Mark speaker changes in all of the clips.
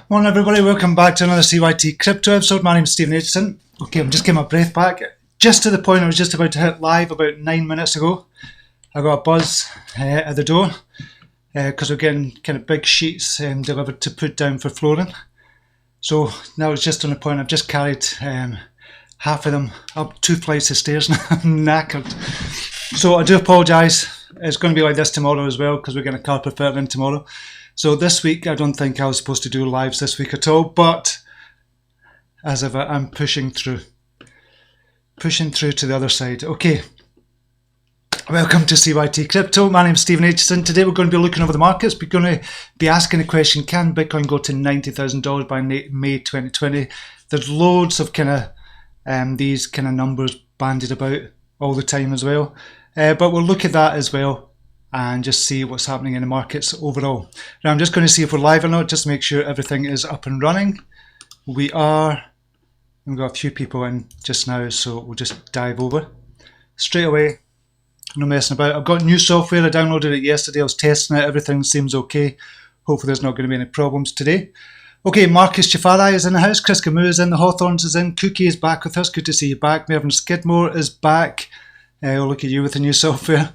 Speaker 1: Morning everybody, welcome back to another CYT-Crypto episode. My name is Stephen Aitchison. Okay, I'm just getting my breath back. Just to the point I was just about to hit live about 9 minutes ago. I got a buzz at the door because we're getting kind of big sheets delivered to put down for flooring. So now it's just on the point I've just carried half of them up 2 flights of stairs and I'm knackered. So I do apologise. It's going to be like this tomorrow as well because we're getting a carpet fit in tomorrow. So this week, I don't think I was supposed to do lives this week at all, but as ever, I'm pushing through to the other side. Okay, welcome to CYT Crypto. My name is Stephen Aitchison. Today we're going to be looking over the markets. We're going to be asking the question, can Bitcoin go to $90,000 by May 2020? There's loads of kind of these kind of numbers bandied about all the time as well, but we'll look at that as well and just see what's happening in the markets overall. Now I'm just going to see if we're live or not, just to make sure everything is up and running. We are. We've got a few people in just now, so we'll just dive over straight away. No messing about. I've got new software. I downloaded it yesterday. I was testing it. Everything seems okay. Hopefully there's not going to be any problems today. Okay, Marcus Chafarai is in the house. Chris Camus is in. The Hawthorns is in. Cookie is back with us. Good to see you back. Mervyn Skidmore is back. Look at you with the new software.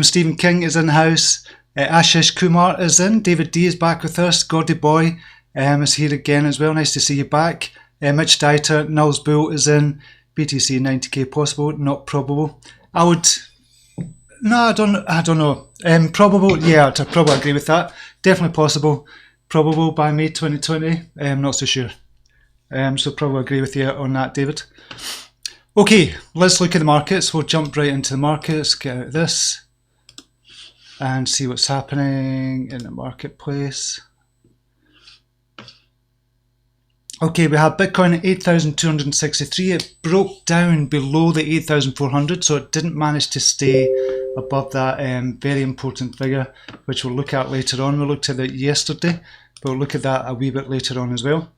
Speaker 1: Stephen King is in the house. Ashish Kumar is in. David D is back with us. Gordy Boy is here again as well. Nice to see you back. Mitch Dieter, Niles Bull is in. BTC 90k possible, not probable. I don't know. Probable, yeah, I'd probably agree with that. Definitely possible. Probable by May 2020. I'm not so sure. So probably agree with you on that, David. Okay, let's look at the markets. We'll jump right into the markets, get out of this and see what's happening in the marketplace. Okay, we have Bitcoin at 8,263. It broke down below the 8,400, so it didn't manage to stay above that very important figure, which we'll look at later on. We looked at it yesterday, but we'll look at that a wee bit later on as well.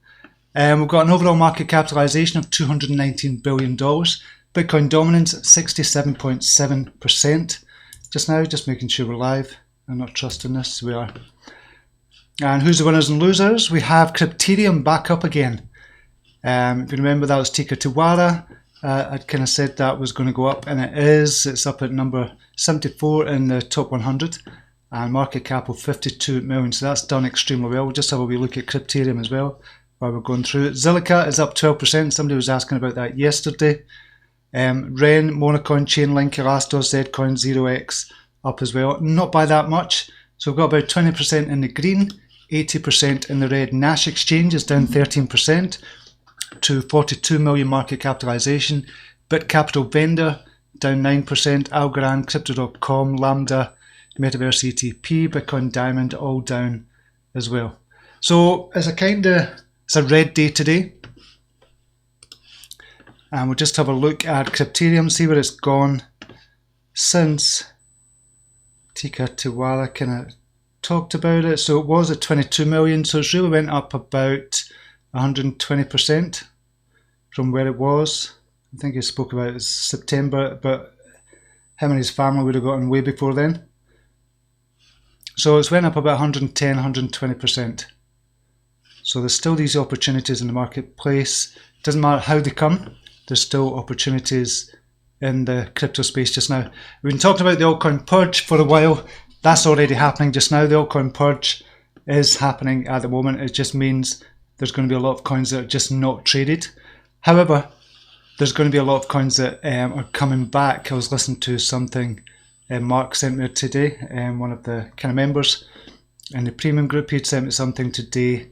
Speaker 1: We've got an overall market capitalization of $219 billion. Bitcoin dominance at 67.7%. Just now, just making sure we're live. I'm not trusting this, we are. And who's the winners and losers? We have Crypterium back up again. If you remember, that was Tika Tiwara. I'd kind of said that was going to go up, and it is. It's up at number 74 in the top 100. And market cap of 52 million. So that's done extremely well. We'll just have a wee look at Crypterium as well while we're going through it. Zilliqa is up 12%. Somebody was asking about that yesterday. Ren, Monocoin, Chainlink, Elastos, Zcoin, 0x up as well. Not by that much. So we've got about 20% in the green, 80% in the red. Nash Exchange is down 13% to 42 million market capitalization. BitCapital Vendor down 9%. Algorand, Crypto.com, Lambda, Metaverse ETP, Bitcoin Diamond all down as well. So it's a red day today. And we'll just have a look at Crypterium, see where it's gone since Tika Tiwara kind of talked about it. So it was at 22 million, so it's really went up about 120% from where it was. I think he spoke about it September, but him and his family would have gotten way before then. So it's went up about 110, 120%. So there's still these opportunities in the marketplace. Doesn't matter how they come, there's still opportunities in the crypto space just now. We've been talking about the altcoin purge for a while. That's already happening just now. The altcoin purge is happening at the moment. It just means there's going to be a lot of coins that are just not traded. However, there's going to be a lot of coins that are coming back. I was listening to something Mark sent me today, one of the kind of members in the premium group. He'd sent me something today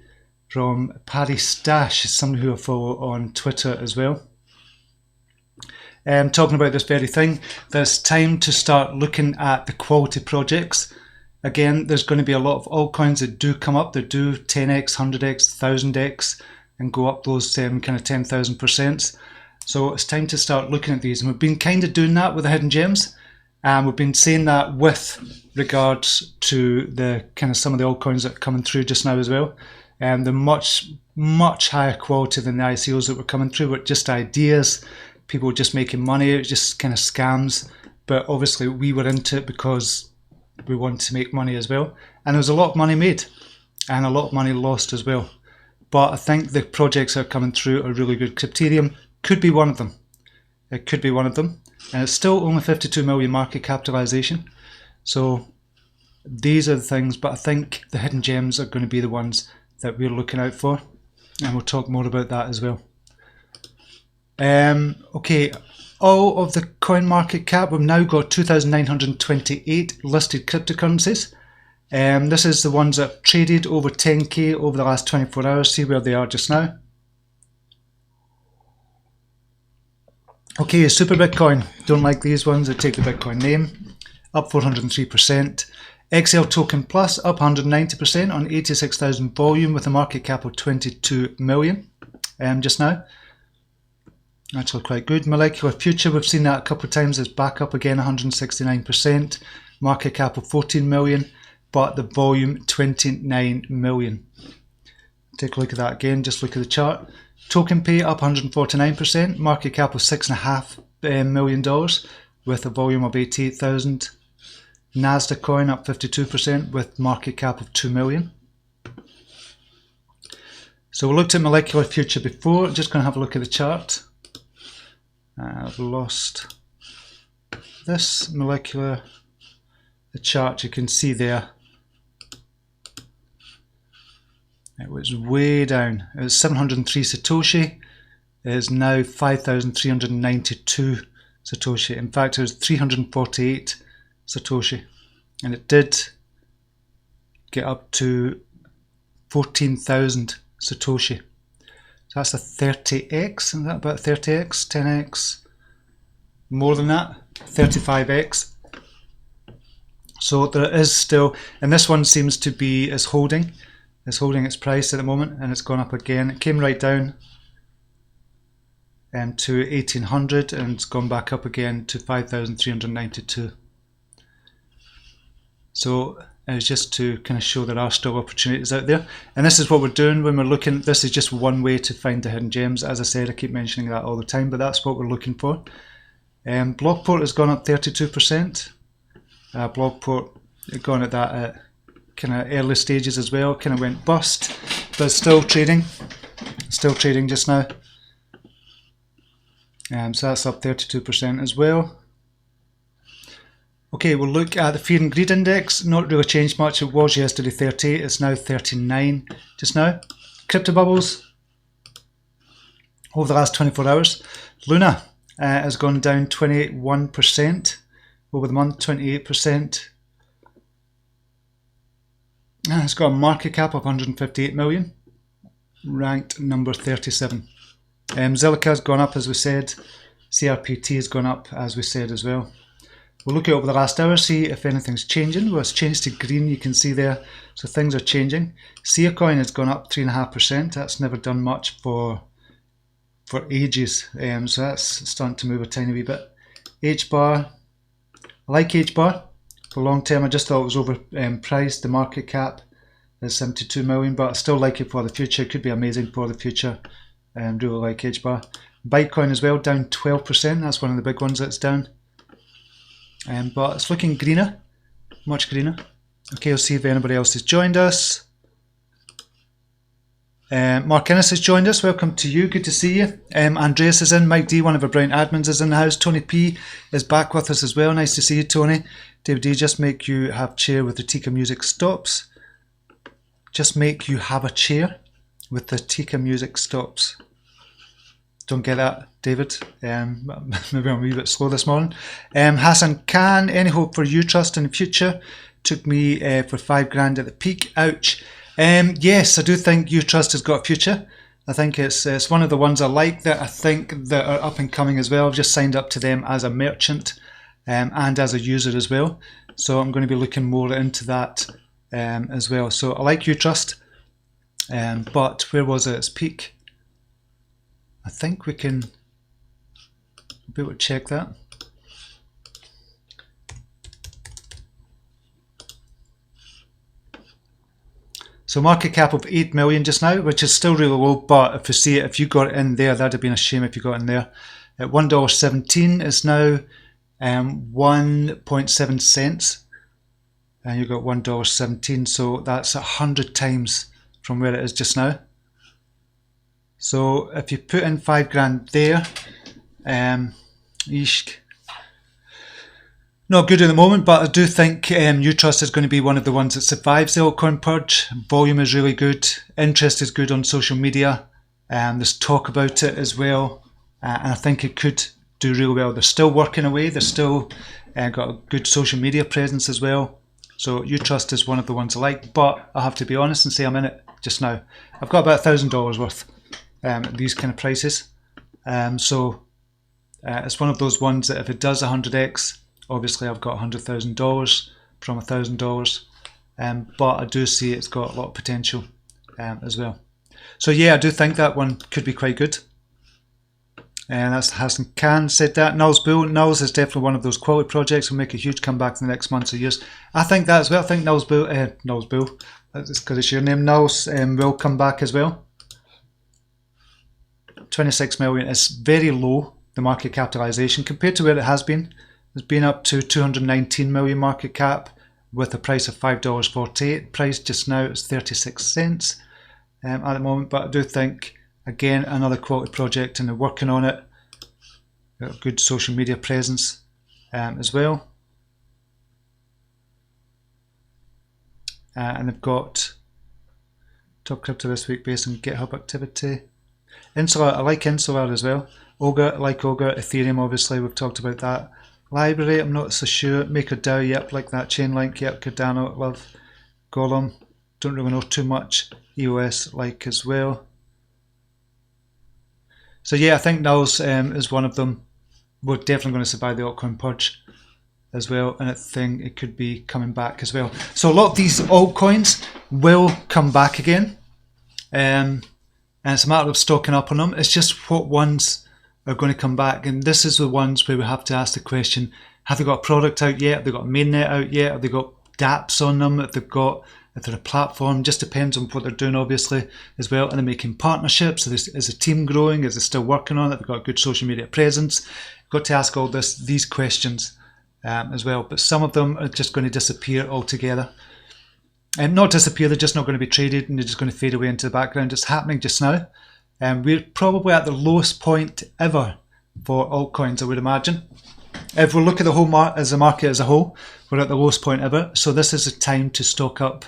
Speaker 1: from Paddy Stash, somebody who I follow on Twitter as well. Talking about this very thing, there's time to start looking at the quality projects. Again, there's going to be a lot of altcoins that do come up, that do 10x, 100x, 1000x, and go up those kind of 10,000%. So it's time to start looking at these. And we've been kind of doing that with the hidden gems. And we've been saying that with regards to the kind of some of the altcoins that are coming through just now as well. They're much higher quality than the ICOs that were coming through, but just ideas, people just making money, it was just kind of scams. But obviously we were into it because we wanted to make money as well. And there was a lot of money made and a lot of money lost as well. but I think the projects that are coming through are really good. Crypterium could be one of them. It could be one of them, and it's still only 52 million market capitalization. So these are the things, but I think the hidden gems are going to be the ones that we're looking out for, and we'll talk more about that as well. Okay, all of the coin market cap, we've now got 2,928 listed cryptocurrencies. This is the ones that have traded over 10k over the last 24 hours. See where they are just now. Okay, Super Bitcoin, don't like these ones that take the Bitcoin name, up 403%. XL Token Plus up 190% on 86,000 volume with a market cap of 22 million just now. Actually quite good. Molecular Future, we've seen that a couple of times, it's back up again, 169%, market cap of 14 million, but the volume 29 million. Take a look at that again, just look at the chart. Token Pay up 149%, market cap of $6.5 million with a volume of 88,000. Nasdaq Coin up 52% with market cap of 2 million. So we looked at Molecular Future before, just going to have a look at the chart. I've lost this molecular, the chart you can see there. It was way down. It was 703 Satoshi. It is now 5,392 Satoshi. In fact, it was 348 Satoshi. And it did get up to 14,000 Satoshi. So that's a 30x, is that about 30x, 10x? More than that, 35x. So there is still, and this one seems to be is holding its price at the moment, and it's gone up again. It came right down to 1,800 and it's gone back up again to 5,392. So it's just to kind of show there are still opportunities out there, and this is what we're doing when we're looking. This is just one way to find the hidden gems. As I said, I keep mentioning that all the time, but that's what we're looking for. Blockport has gone up 32%. Blockport gone at that kind of early stages as well, kind of went bust, but still trading just now. So that's up 32% as well. Okay, we'll look at the Fear and Greed Index. Not really changed much. It was yesterday 38, it's now 39 just now. Crypto bubbles over the last 24 hours. Luna has gone down 21% over the month, 28%. It's got a market cap of 158 million, ranked number 37. Zilliqa has gone up as we said. CRPT has gone up as we said as well. We'll look at over the last hour, see if anything's changing. Well, it's changed to green, you can see there, so things are changing. Sia Coin has gone up 3.5%. That's never done much for ages, so that's starting to move a tiny wee bit. H-bar, I like H-bar for long term. I just thought it was overpriced. The market cap is 72 million, but I still like it for the future. It could be amazing for the future. Really like H-bar. Bitcoin as well, down 12%. That's one of the big ones that's down. But it's looking greener, much greener. Okay, I'll see if anybody else has joined us. Mark Innes has joined us. Welcome to you. Good to see you. Andreas is in. Mike D, one of our brilliant admins, is in the house. Tony P is back with us as well. Nice to see you, Tony. David D, just make you have chair with the Tika music stops. Just make you have a chair with the Tika music stops. Don't get that, David. Maybe I'm a wee bit slow this morning. Hassan Khan, any hope for U-Trust in the future? Took me for $5,000 at the peak. Ouch. Yes, I do think U-Trust has got a future. I think it's one of the ones I like that I think that are up and coming as well. I've just signed up to them as a merchant and as a user as well. So I'm going to be looking more into that as well. So I like U-Trust, but where was it? Its peak? I think we can be able to check that. So market cap of 8 million just now, which is still really low, but if you see it, if you got it in there, that'd have been a shame if you got in there. At $1.17 is now 1.7 cents, and you got $1.17, so that's 100 times from where it is just now. So if you put in 5 grand there, eesh, not good at the moment, but I do think Utrust is going to be one of the ones that survives the altcoin purge. Volume is really good, interest is good on social media, there's talk about it as well, and I think it could do really well. They're still working away, they're still got a good social media presence as well. So Utrust is one of the ones I like, but I have to be honest and say I'm in it just now. I've got about $1,000 worth at these kind of prices. So it's one of those ones that if it does 100x, obviously I've got $100,000 from $1,000, but I do see it's got a lot of potential as well. So yeah, I do think that one could be quite good. And that's Hassan Khan said that. Nulls Bull. Nulls is definitely one of those quality projects will make a huge comeback in the next months or years. I think that as well. I think Nulls Bull, that's because it's your name, Nulls, will come back as well. 26 million is very low, the market capitalization, compared to where it has been. It's been up to 219 million market cap with a price of $5.48. Price just now is 36 cents at the moment, but I do think, again, another quality project, and they're working on it. Got a good social media presence as well. And they've got top crypto this week based on GitHub activity. Insular, I like Insular as well. Ogre, I like Ogre. Ethereum, obviously, we've talked about that. Library, I'm not so sure. MakerDAO, yep, like that. Chainlink, yep. Cardano, love. Golem, don't really know too much. EOS, like as well. So yeah, I think Nulls is one of them. We're definitely going to survive the altcoin purge as well, and I think it could be coming back as well. So a lot of these altcoins will come back again, and it's a matter of stocking up on them. It's just what ones are going to come back, and this is the ones where we have to ask the question: have they got a product out yet? Have they got a mainnet out yet? Have they got dApps on them? If they're a platform, just depends on what they're doing, obviously, as well. And they're making partnerships. Is the team growing? Is it still working on it? They've got a good social media presence. You've got to ask all these questions as well. But some of them are just going to disappear altogether. And not disappear, they're just not going to be traded, and they're just going to fade away into the background. It's happening just now. We're probably at the lowest point ever for altcoins, I would imagine. If we look at the whole as a market as a whole, we're at the lowest point ever. So this is a time to stock up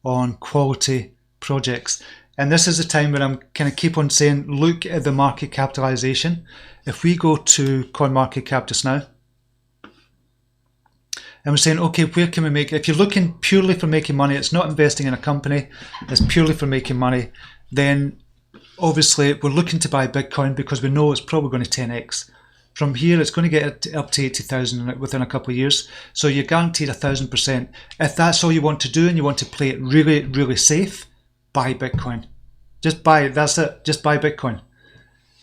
Speaker 1: on quality projects. And this is a time where I'm kind of keep on saying, look at the market capitalization. If we go to CoinMarketCap just now, and we're saying, okay, where can we make, if you're looking purely for making money, it's not investing in a company, it's purely for making money, then obviously we're looking to buy Bitcoin because we know it's probably going to 10x. From here, it's going to get up to 80,000 within a couple of years. So you're guaranteed 1,000%. If that's all you want to do and you want to play it really, really safe, buy Bitcoin. Just buy it. That's it. Just buy Bitcoin.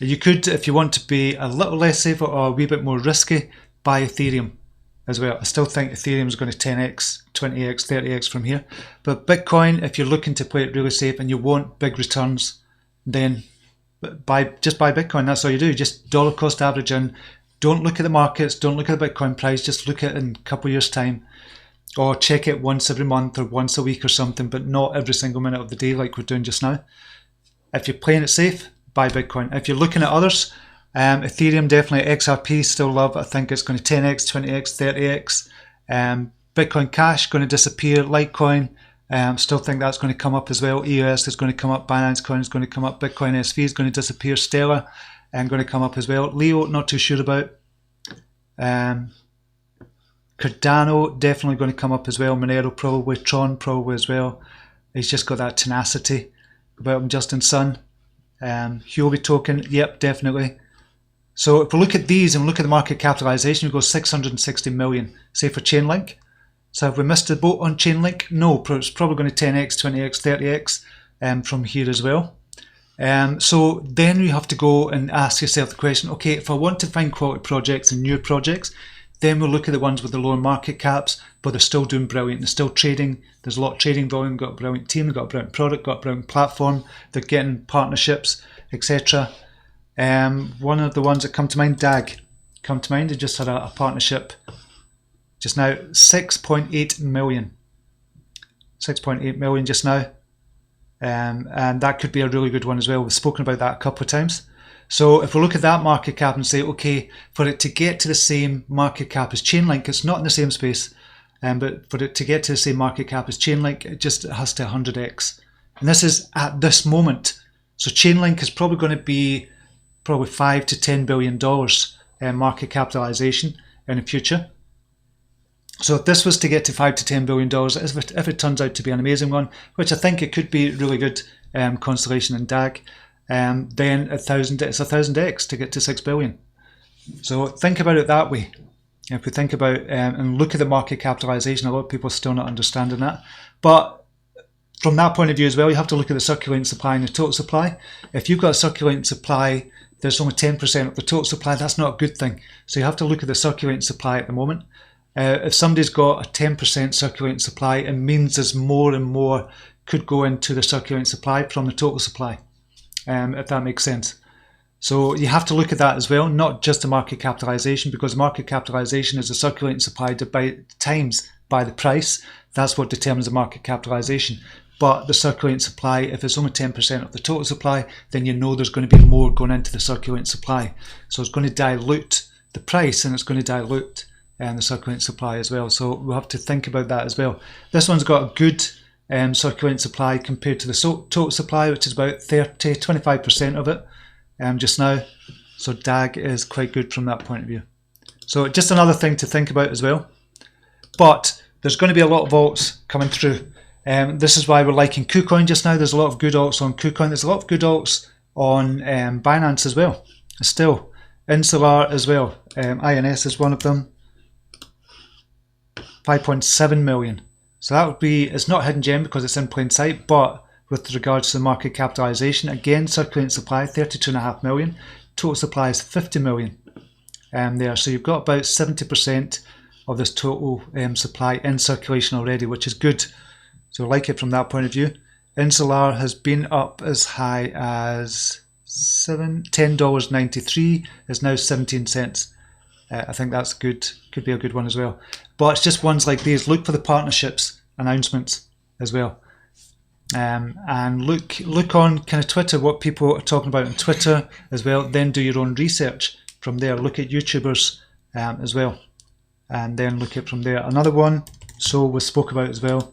Speaker 1: You could, if you want to be a little less safe or a wee bit more risky, buy Ethereum as well. I still think Ethereum is going to 10x, 20x, 30x from here. But Bitcoin, if you're looking to play it really safe and you want big returns, then just buy Bitcoin. That's all you do. Just dollar cost average in. Don't look at the markets. Don't look at the Bitcoin price. Just look at it in a couple of years' time, or check it once every month or once a week or something, but not every single minute of the day like we're doing just now. If you're playing it safe, buy Bitcoin. If you're looking at others, Ethereum definitely, XRP still love. I think it's going to 10x, 20x, 30x. Bitcoin Cash going to disappear. Litecoin. Still think that's going to come up as well. EOS is going to come up. Binance Coin is going to come up. Bitcoin SV is going to disappear. Stellar going to come up as well. Leo, not too sure about. Cardano definitely going to come up as well. Monero probably. Tron probably as well. He's just got that tenacity about him. Justin Sun. Huobi token, yep, definitely. So if we look at these and look at the market capitalization, we go 660 million, say for Chainlink. So have we missed the boat on Chainlink? No, it's probably going to 10x, 20x, 30x from here as well. So then you have to go and ask yourself the question, okay, if I want to find quality projects and new projects, then we'll look at the ones with the lower market caps, but they're still doing brilliant. They're still trading. There's a lot of trading volume, got a brilliant team, they've got a brilliant product, got a brilliant platform, they're getting partnerships, etc. One of the ones that come to mind, DAG, come to mind, they just had a partnership just now, 6.8 million. 6.8 million just now. and that could be a really good one as well. We've spoken about that a couple of times. So if we look at that market cap and say, okay, for it to get to the same market cap as Chainlink, it's not in the same space, but for it to get to the same market cap as Chainlink, it has to 100x. And this is at this moment. So Chainlink is probably going to be probably $5 to $10 billion market capitalization in the future. So if this was to get to $5 to $10 billion, if it turns out to be an amazing one, which I think it could be really good, Constellation and DAG, then it's 1,000x to get to 6 billion. So think about it that way. If we think about and look at the market capitalization, a lot of people are still not understanding that. But from that point of view as well, you have to look at the circulating supply and the total supply. If you've got a circulating supply, there's only 10% of the total supply, that's not a good thing. So you have to look at the circulating supply at the moment. If somebody's got a 10% circulating supply, it means there's more and more could go into the circulating supply from the total supply, if that makes sense. So you have to look at that as well, not just the market capitalization, because market capitalization is the circulating supply times by the price. That's what determines the market capitalization. But the circulating supply, if it's only 10% of the total supply, then you know there's going to be more going into the circulating supply. So it's going to dilute the price, and it's going to dilute the circulating supply as well. So we'll have to think about that as well. This one's got a good circulating supply compared to the total supply, which is about 25% of it just now. So DAG is quite good from that point of view. So just another thing to think about as well. But there's going to be a lot of alts coming through. This is why we're liking KuCoin just now. There's a lot of good alts on KuCoin. There's a lot of good alts on Binance as well. Still, Insular as well. INS is one of them. 5.7 million. So that would be, it's not hidden gem because it's in plain sight, but with regards to the market capitalization, again, circulating supply 32.5 million, total supply is 50 million there. So you've got about 70% of this total supply in circulation already, which is good. So I like it from that point of view. Insular has been up as high as $10.93, is now 17 cents. I think that's good, could be a good one as well. But it's just ones like these. Look for the partnerships announcements as well. And look on kind of Twitter, what people are talking about on Twitter as well. Then do your own research from there. Look at YouTubers as well. And then look at from there. Another one, so we spoke about as well.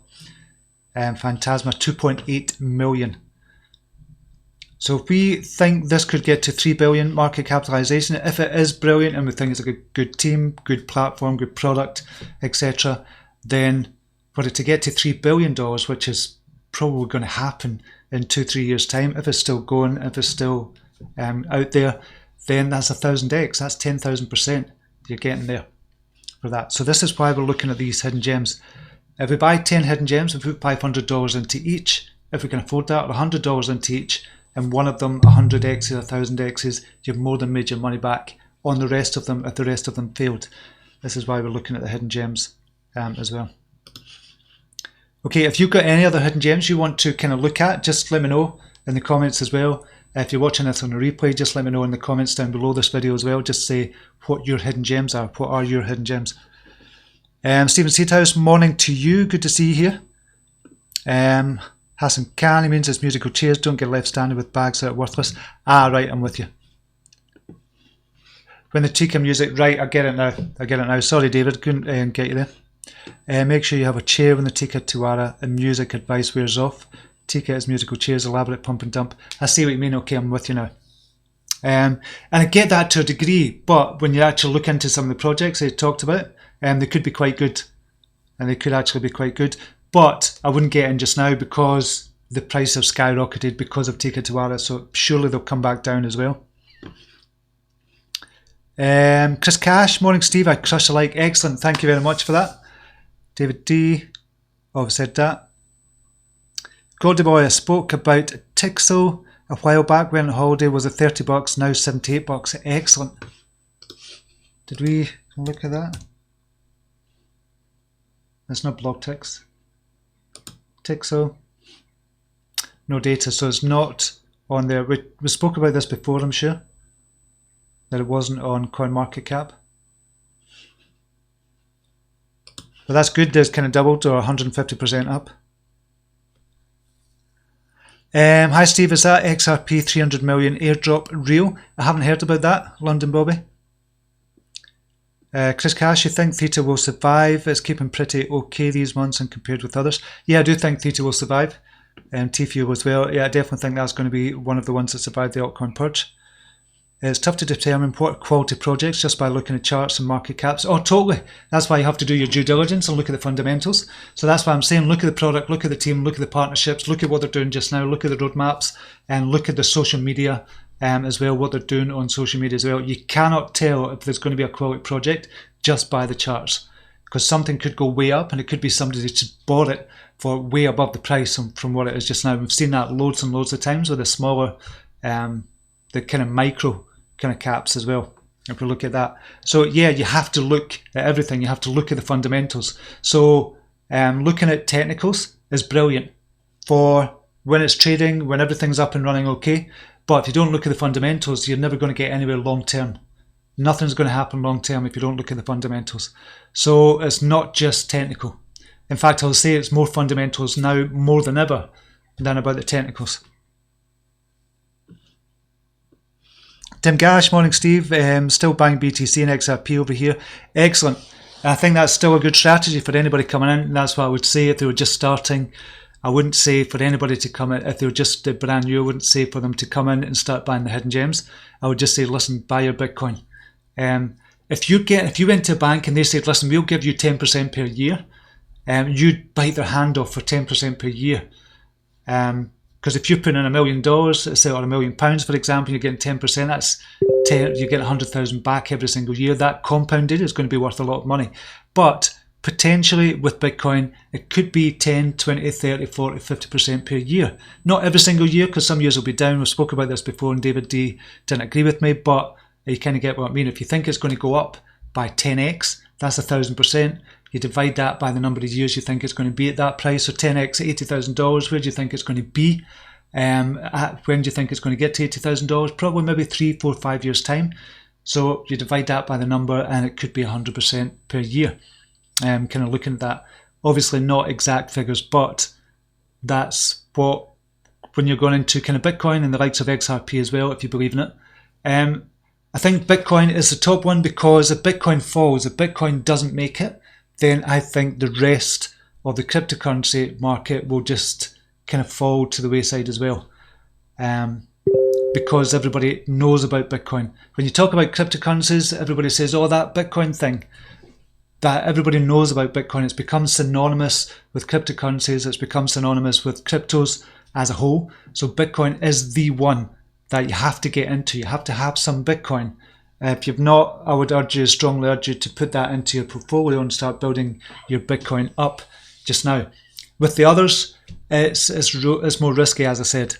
Speaker 1: Phantasma, 2.8 million. So if we think this could get to 3 billion market capitalization, if it is brilliant and we think it's a good team, good platform, good product, etc., then for it to get to $3 billion, which is probably going to happen in 2-3 years' time, if it's still going, if it's still out there, then that's 1,000x, that's 10,000% you're getting there for that. So this is why we're looking at these hidden gems. If we buy 10 hidden gems, we put $500 into each, if we can afford that, or $100 into each, and one of them 100x's or 1000x's, you've more than made your money back on the rest of them if the rest of them failed. This is why we're looking at the hidden gems as well. Okay, if you've got any other hidden gems you want to kind of look at, just let me know in the comments as well. If you're watching this on a replay, just let me know in the comments down below this video as well. Just say what your hidden gems are. What are your hidden gems? Stephen Seathouse, morning to you. Good to see you here. Hassan Khan, he means it's musical chairs. Don't get left standing with bags that are worthless. Ah, right, I'm with you. When the Tika music, right, I get it now. I get it now. Sorry, David, couldn't get you there. Make sure you have a chair when the Tika Tuara and music advice wears off. Tika is musical chairs, elaborate pump and dump. I see what you mean. Okay, I'm with you now. And I get that to a degree, but when you actually look into some of the projects they talked about, they could be quite good. And they could actually be quite good. But I wouldn't get in just now because the price have skyrocketed because of Tika Tuara, so surely they'll come back down as well. Chris Cash, morning Steve, I crush a like. Excellent, thank you very much for that. David D, I've said that. Gordy Boy, I spoke about Tixo a while back when Howdoo was at $30, now $78. Excellent. Did we look at that? That's not BlockTix. Tixo. No data, so it's not on there. We spoke about this before, I'm sure, that it wasn't on CoinMarketCap. But that's good, there's kind of doubled or 150% up. Hi Steve, is that XRP 300 million airdrop real? I haven't heard about that, London Bobby. Chris Cash, you think Theta will survive? It's keeping pretty okay these months and compared with others. Yeah, I do think Theta will survive. T-Fuel as well. Yeah, I definitely think that's going to be one of the ones that survived the altcoin purge. It's tough to determine what quality projects just by looking at charts and market caps. Oh, totally. That's why you have to do your due diligence and look at the fundamentals. So that's why I'm saying look at the product, look at the team, look at the partnerships, look at what they're doing just now, look at the roadmaps, and look at the social media as well, what they're doing on social media as well. You cannot tell if there's going to be a quality project just by the charts, because something could go way up and it could be somebody that just bought it for way above the price from what it is just now. We've seen that loads and loads of times with the smaller, the kind of micro kind of caps as well, if we look at that. So yeah, you have to look at everything. You have to look at the fundamentals. So looking at technicals is brilliant for when it's trading, when everything's up and running okay. But if you don't look at the fundamentals, you're never going to get anywhere long term. Nothing's going to happen long term if you don't look at the fundamentals. So it's not just technical. In fact, I'll say it's more fundamentals now more than ever than about the technicals. Tim Gash, morning Steve. Still buying BTC and XRP over here. Excellent. I think that's still a good strategy for anybody coming in. That's what I would say if they were just starting. I wouldn't say for anybody to come in, if they were just brand new, I wouldn't say for them to come in and start buying the hidden gems. I would just say, listen, buy your Bitcoin. If you went to a bank and they said, listen, we'll give you 10% per year, you'd bite their hand off for 10% per year. Because if you put in $1 million, say, or £1 million, for example, you're getting 10%, that's 10, you get 100,000 back every single year. That compounded is going to be worth a lot of money. But potentially with Bitcoin, it could be 10, 20, 30, 40, 50% per year. Not every single year, because some years will be down. We've spoken about this before, and David D didn't agree with me, but you kind of get what I mean. If you think it's going to go up by 10x, that's 1,000%. You divide that by the number of years you think it's going to be at that price. So 10x, $80,000. Where do you think it's going to be? When do you think it's going to get to $80,000? Probably maybe 3, 4, 5 years time. So you divide that by the number, and it could be 100% per year. Kind of looking at that. Obviously not exact figures, but that's what, when you're going into kind of Bitcoin and the likes of XRP as well, if you believe in it. I think Bitcoin is the top one, because if Bitcoin falls, if Bitcoin doesn't make it, then I think the rest of the cryptocurrency market will just kind of fall to the wayside as well. Because everybody knows about Bitcoin. When you talk about cryptocurrencies, everybody says, oh, that Bitcoin thing. That everybody knows about Bitcoin. It's become synonymous with cryptocurrencies. It's become synonymous with cryptos as a whole. So Bitcoin is the one that you have to get into. You have to have some Bitcoin. If you've not, I would strongly urge you to put that into your portfolio and start building your Bitcoin up just now. With the others, it's more risky, as I said,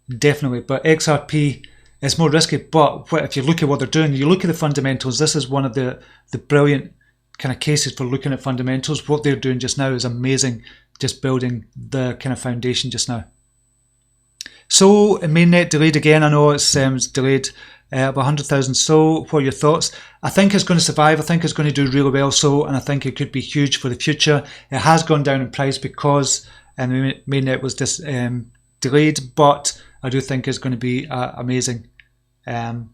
Speaker 1: definitely. But XRP is more risky. But if you look at what they're doing, you look at the fundamentals. This is one of the brilliant kind of cases for looking at fundamentals. What they're doing just now is amazing, just building the kind of foundation just now. So mainnet delayed again. I know it's delayed about 100,000. So what are your thoughts? I think it's going to survive. I think it's going to do really well. So, and I think it could be huge for the future. It has gone down in price because the mainnet was delayed, but I do think it's going to be amazing.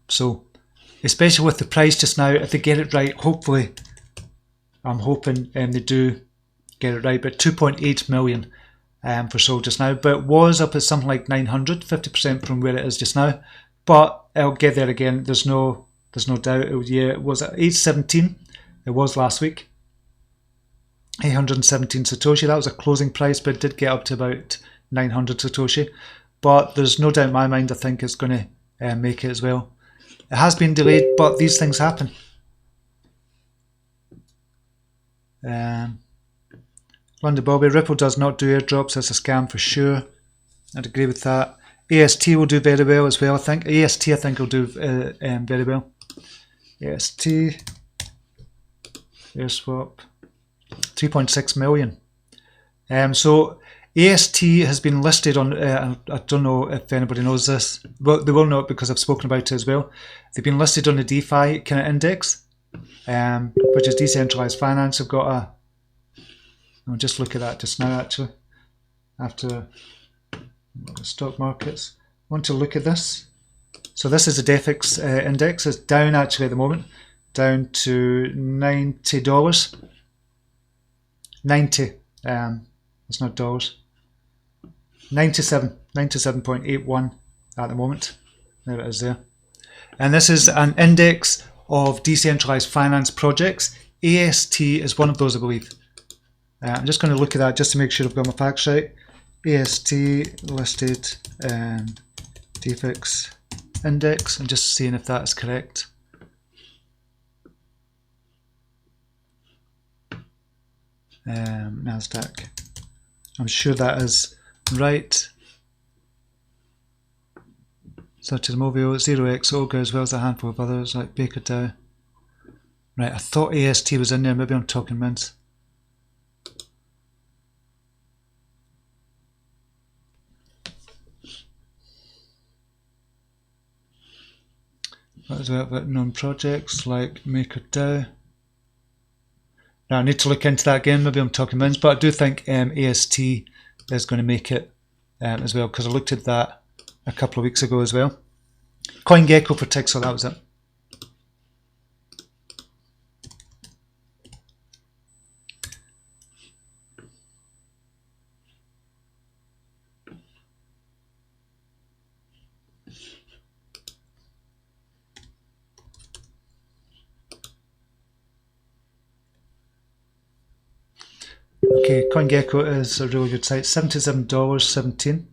Speaker 1: So especially with the price just now, if they get it right, hopefully, I'm hoping they do get it right, but 2.8 million for sold just now, but it was up at something like 900, 50% from where it is just now, but it'll get there again. There's no doubt. It was at 817. It was last week. 817 Satoshi. That was a closing price, but it did get up to about 900 Satoshi. But there's no doubt in my mind. I think it's going to make it as well. It has been delayed, but these things happen. London Bobby, Ripple does not do airdrops. That's a scam for sure. I'd agree with that. AST will do very well as well, I think. AST, I think, will do very well. AST, Airswap, 3.6 million. So AST has been listed on, I don't know if anybody knows this, but they will know it because I've spoken about it as well. They've been listed on the DeFi kind of index, which is decentralized finance. I've got I'll just look at that just now actually, after stock markets. Want to look at this? So this is the DEFX index. It's down actually at the moment, down to $90. 90. It's not dollars. 97.81 at the moment. There it is there. And this is an index of decentralized finance projects. AST is one of those, I believe. I'm just going to look at that just to make sure I've got my facts right. AST listed DEFX index. I'm just seeing if that is correct. NASDAQ. I'm sure that is right. Such as Movio, 0x, Olga, as well as a handful of others like Baker Dow. Right, I thought AST was in there, maybe I'm talking mince. What is about known projects like Maker Dow? Now I need to look into that again, maybe I'm talking mince, but I do think AST is going to make it as well, because I looked at that a couple of weeks ago as well. CoinGecko for Tixel, that was it. Okay, CoinGecko is a really good site, $77.17.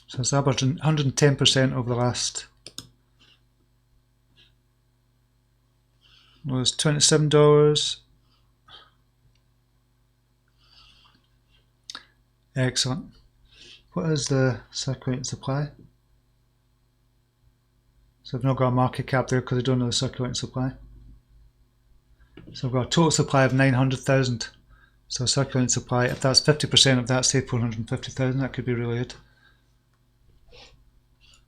Speaker 1: So it's averaging 110% over the last, was $27. Excellent. What is the circulating supply? So I've not got a market cap there because I don't know the circulating supply. So I've got a total supply of 900,000. So circulating supply, if that's 50% of that, say 450,000, that could be really good.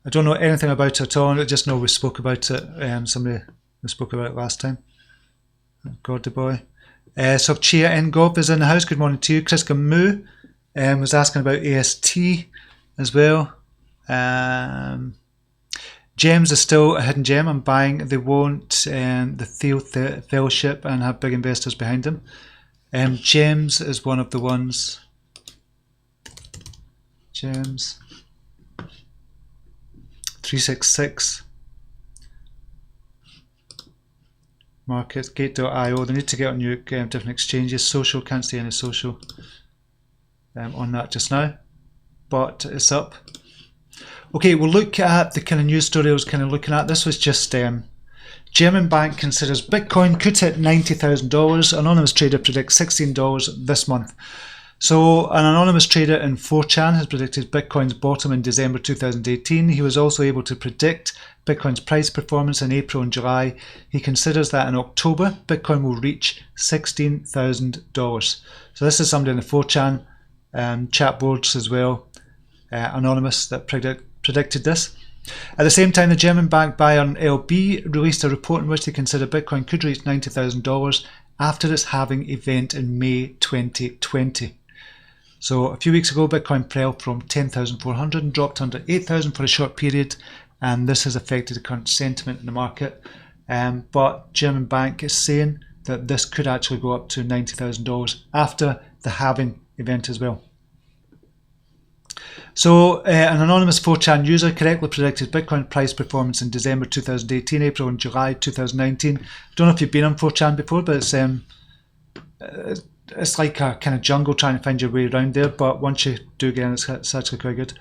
Speaker 1: I don't know anything about it at all, I just know we spoke about it. Somebody we spoke about it last time. God the boy. So Chia Ngov is in the house. Good morning to you. Chris Gamu was asking about AST as well. Gems is still a hidden gem. I'm buying. They won't the Theo Fellowship and have big investors behind them. Gems is one of the ones. Gems 366 markets, gate.io. They need to get on your different exchanges. Social, can't see any social on that just now, but it's up. Okay, we'll look at the kind of news story I was kind of looking at. This was just German bank considers Bitcoin could hit $90,000. Anonymous trader predicts $16 this month. So an anonymous trader in 4chan has predicted Bitcoin's bottom in December 2018. He was also able to predict Bitcoin's price performance in April and July. He considers that in October, Bitcoin will reach $16,000. So this is somebody in the 4chan chat boards as well, anonymous, that predicted this. At the same time, the German bank Bayern LB released a report in which they consider Bitcoin could reach $90,000 after its halving event in May 2020. So a few weeks ago, Bitcoin fell from 10,400 and dropped under 8,000 for a short period, and this has affected the current sentiment in the market. But German bank is saying that this could actually go up to $90,000 after the halving event as well. So an anonymous 4chan user correctly predicted Bitcoin price performance in December 2018, April and July 2019. I don't know if you've been on 4chan before, but it's like a kind of jungle trying to find your way around there, but once you do get in, it's actually quite good.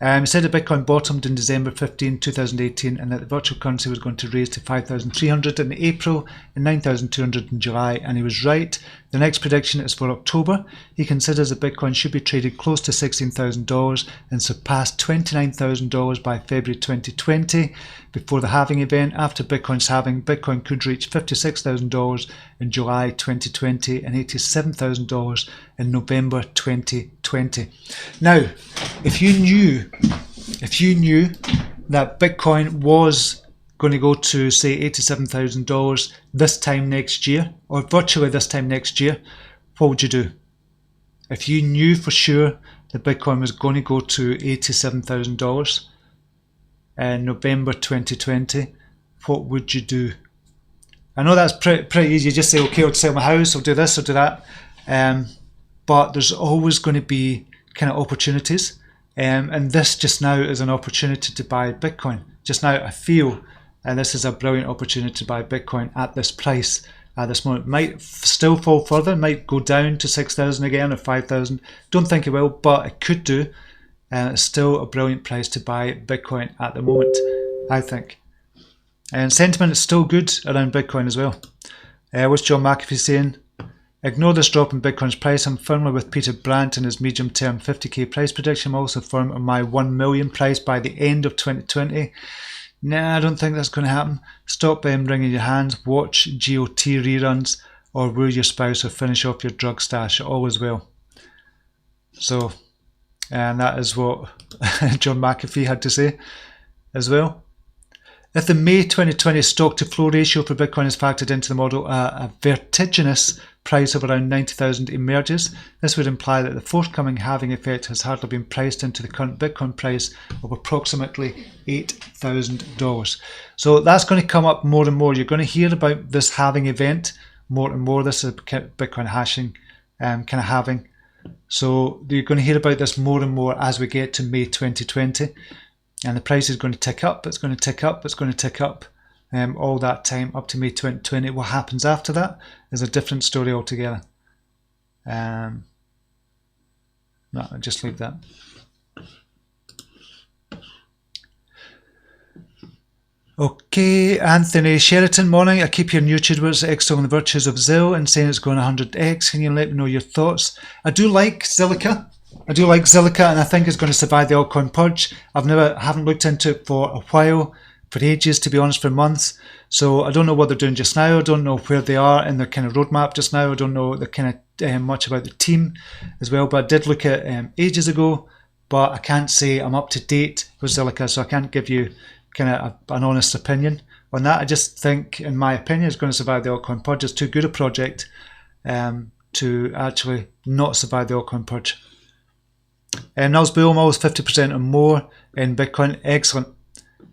Speaker 1: He said that Bitcoin bottomed in December 15, 2018, and that the virtual currency was going to raise to 5,300 in April and 9,200 in July, and he was right. The next prediction is for October. He considers that Bitcoin should be traded close to $16,000 and surpass $29,000 by February 2020. Before the halving event, after Bitcoin's halving, Bitcoin could reach $56,000 in July 2020 and $87,000 in November 2020. Now, if you knew that Bitcoin was going to go to say $87,000 this time next year, or virtually this time next year, what would you do? If you knew for sure that Bitcoin was going to go to $87,000 in November 2020, what would you do? I know that's pretty easy. You just say, okay, I'll sell my house, I'll do this, I'll do that. But there's always going to be kind of opportunities. And this just now is an opportunity to buy Bitcoin. Just now I feel this is a brilliant opportunity to buy Bitcoin at this price at this moment. It might still fall further, might go down to 6,000 again or 5,000. Don't think it will, but it could do. It's still a brilliant price to buy Bitcoin at the moment, I think. And sentiment is still good around Bitcoin as well. What's John McAfee saying? Ignore this drop in Bitcoin's price. I'm firmly with Peter Brandt in his medium-term 50k price prediction. I'm also firm on my 1 million price by the end of 2020. Nah, I don't think that's going to happen. Stop wringing your hands. Watch GOT reruns or woo your spouse or finish off your drug stash. All is well. So, and that is what John McAfee had to say as well. If the May 2020 stock to flow ratio for Bitcoin is factored into the model, a vertiginous price of around 90,000 emerges. This would imply that the forthcoming halving effect has hardly been priced into the current Bitcoin price of approximately $8,000. So that's going to come up more and more. You're going to hear about this halving event more and more. This is Bitcoin hashing kind of halving. So you're going to hear about this more and more as we get to May 2020. And the price is going to tick up, it's going to tick up, it's going to tick up all that time up to May 2020. What happens after that is a different story altogether. No, I'll just leave that. Okay, Anthony Sheraton, morning. I keep hearing YouTubers extolling the virtues of ZIL and saying it's going 100x. Can you let me know your thoughts? I do like Zilliqa. And I think it's going to survive the altcoin purge. Haven't looked into it for a while, for ages, to be honest, for months. So I don't know what they're doing just now. I don't know where they are in their kind of roadmap just now. I don't know the kind of much about the team as well. But I did look at ages ago, but I can't say I'm up to date with Zilliqa, so I can't give you kind of an honest opinion on that. I just think, in my opinion, it's going to survive the altcoin purge. It's too good a project to actually not survive the altcoin purge. Nils Boom, always 50% or more in Bitcoin. Excellent.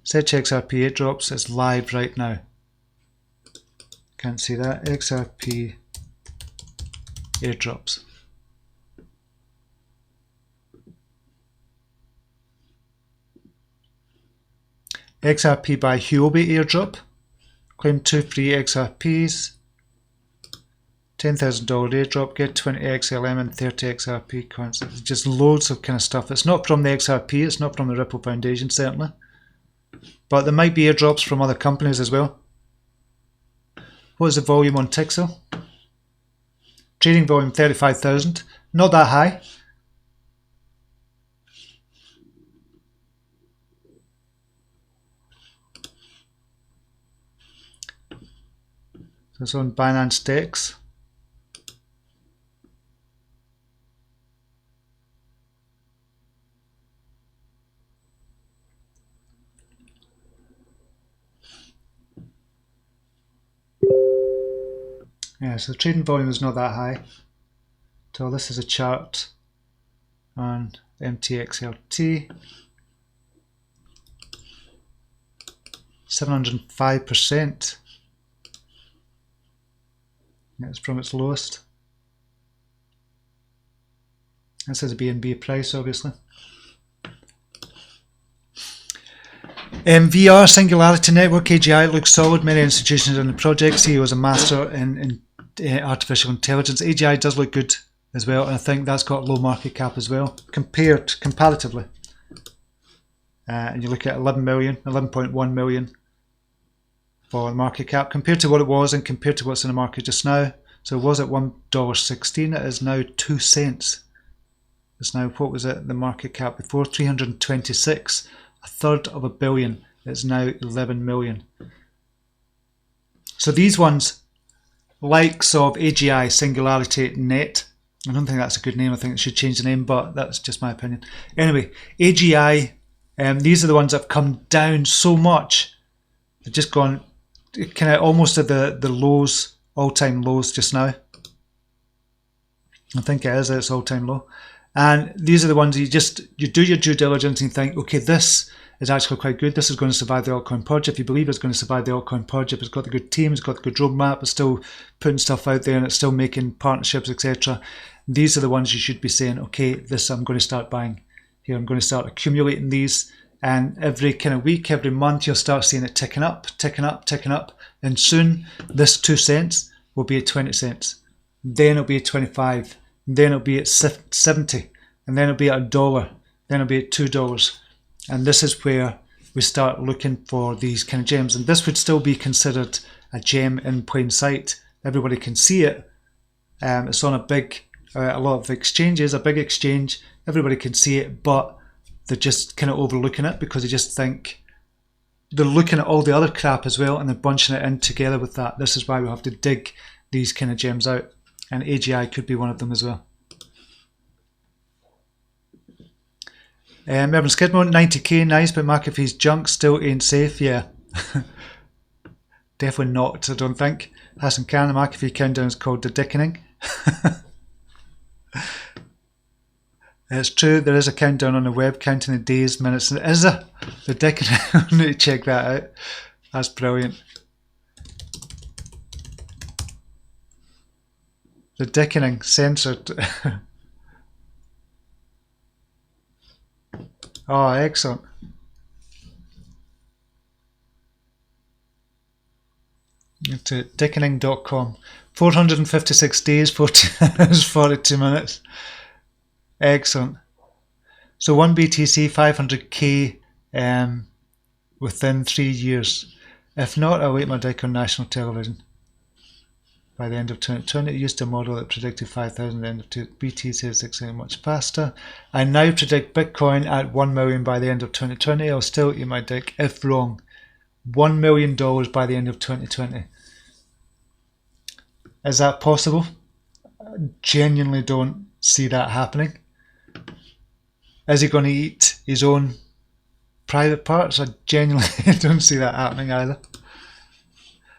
Speaker 1: Search XRP airdrops. It's live right now. Can't see that. XRP airdrops. XRP by Huobi airdrop. Claim 2 free XRPs. $10,000 airdrop, get 20 XLM and 30 XRP coins. It's just loads of kind of stuff. It's not from the XRP, it's not from the Ripple Foundation, certainly. But there might be airdrops from other companies as well. What is the volume on Tixel? Trading volume 35,000. Not that high. So it's on Binance Dex. Yeah, so the trading volume is not that high. So this is a chart on MTXLT. 705%. It's from its lowest. This is a BNB price, obviously. VR Singularity Network AGI looks solid. Many institutions in the project. CEO is a master in artificial intelligence. AGI does look good as well, and I think that's got low market cap as well, comparatively. And you look at 11.1 million for market cap compared to what it was and compared to what's in the market just now. So it was at $1.16. It is now 2 cents. It's now, what was it, the market cap before? 326. A third of a billion. It's now 11 million. So these ones, likes of AGI, Singularity Net. I don't think that's a good name. I think it should change the name, but that's just my opinion. Anyway, AGI, these are the ones that have come down so much They've just gone kind of almost at the lows, all-time lows just now. I think it is at its all-time low. And these are the ones you do your due diligence and think, okay, this is actually quite good. This is going to survive the altcoin purge. If you believe it's going to survive the altcoin purge, if it's got the good team, it's got the good roadmap, it's still putting stuff out there and it's still making partnerships, etc. These are the ones you should be saying, okay, this I'm going to start buying here. I'm going to start accumulating these. And every kind of week, every month, you'll start seeing it ticking up, ticking up, ticking up. And soon, this 2 cents will be at 20 cents. Then it'll be at 25. Then it'll be at 70. And then it'll be at $1. Then it'll be at $2. And this is where we start looking for these kind of gems. And this would still be considered a gem in plain sight. Everybody can see it. It's on a lot of exchanges, a big exchange. Everybody can see it, but they're just kind of overlooking it because they just think they're looking at all the other crap as well and they're bunching it in together with that. This is why we have to dig these kind of gems out. And AGI could be one of them as well. Urban Skidmore, 90k, nice, but market fees junk, still ain't safe. Yeah. Definitely not, I don't think. Hassan Khan, the market fee countdown is called the dickening. It's true, there is a countdown on the web counting the days, minutes. Is there? The dickening, I need to check that out. That's brilliant. The dickening, censored. Oh, excellent. To dickening.com. 456 days, 42 minutes. Excellent. So 1 BTC, 500k within 3 years. If not, I'll wait my dick on national television. By the end of 2020, it used a model that predicted 5,000 at the end of BTC is exciting much faster. I now predict Bitcoin at 1 million by the end of 2020. I'll still eat my dick if wrong. $1 million by the end of 2020. Is that possible? I genuinely don't see that happening. Is he going to eat his own private parts? I genuinely don't see that happening either.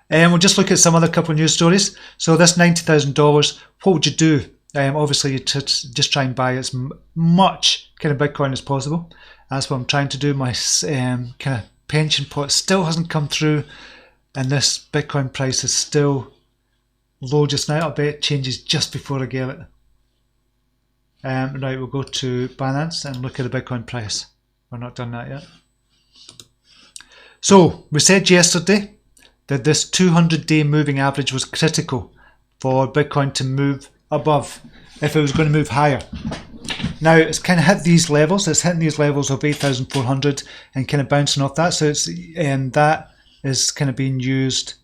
Speaker 1: And we'll just look at some other couple of news stories. So this $90,000, what would you do? Obviously, you just try and buy as much kind of Bitcoin as possible. That's what I'm trying to do. My kind of pension pot still hasn't come through, and this Bitcoin price is still low just now. I bet it changes just before I get it. Right, we'll go to Binance and look at the Bitcoin price. We're not done that yet. So we said yesterday that this 200-day moving average was critical for Bitcoin to move above if it was going to move higher. Now it's kind of hit these levels. It's hitting these levels of 8,400 and kind of bouncing off that. So it's that is kind of being used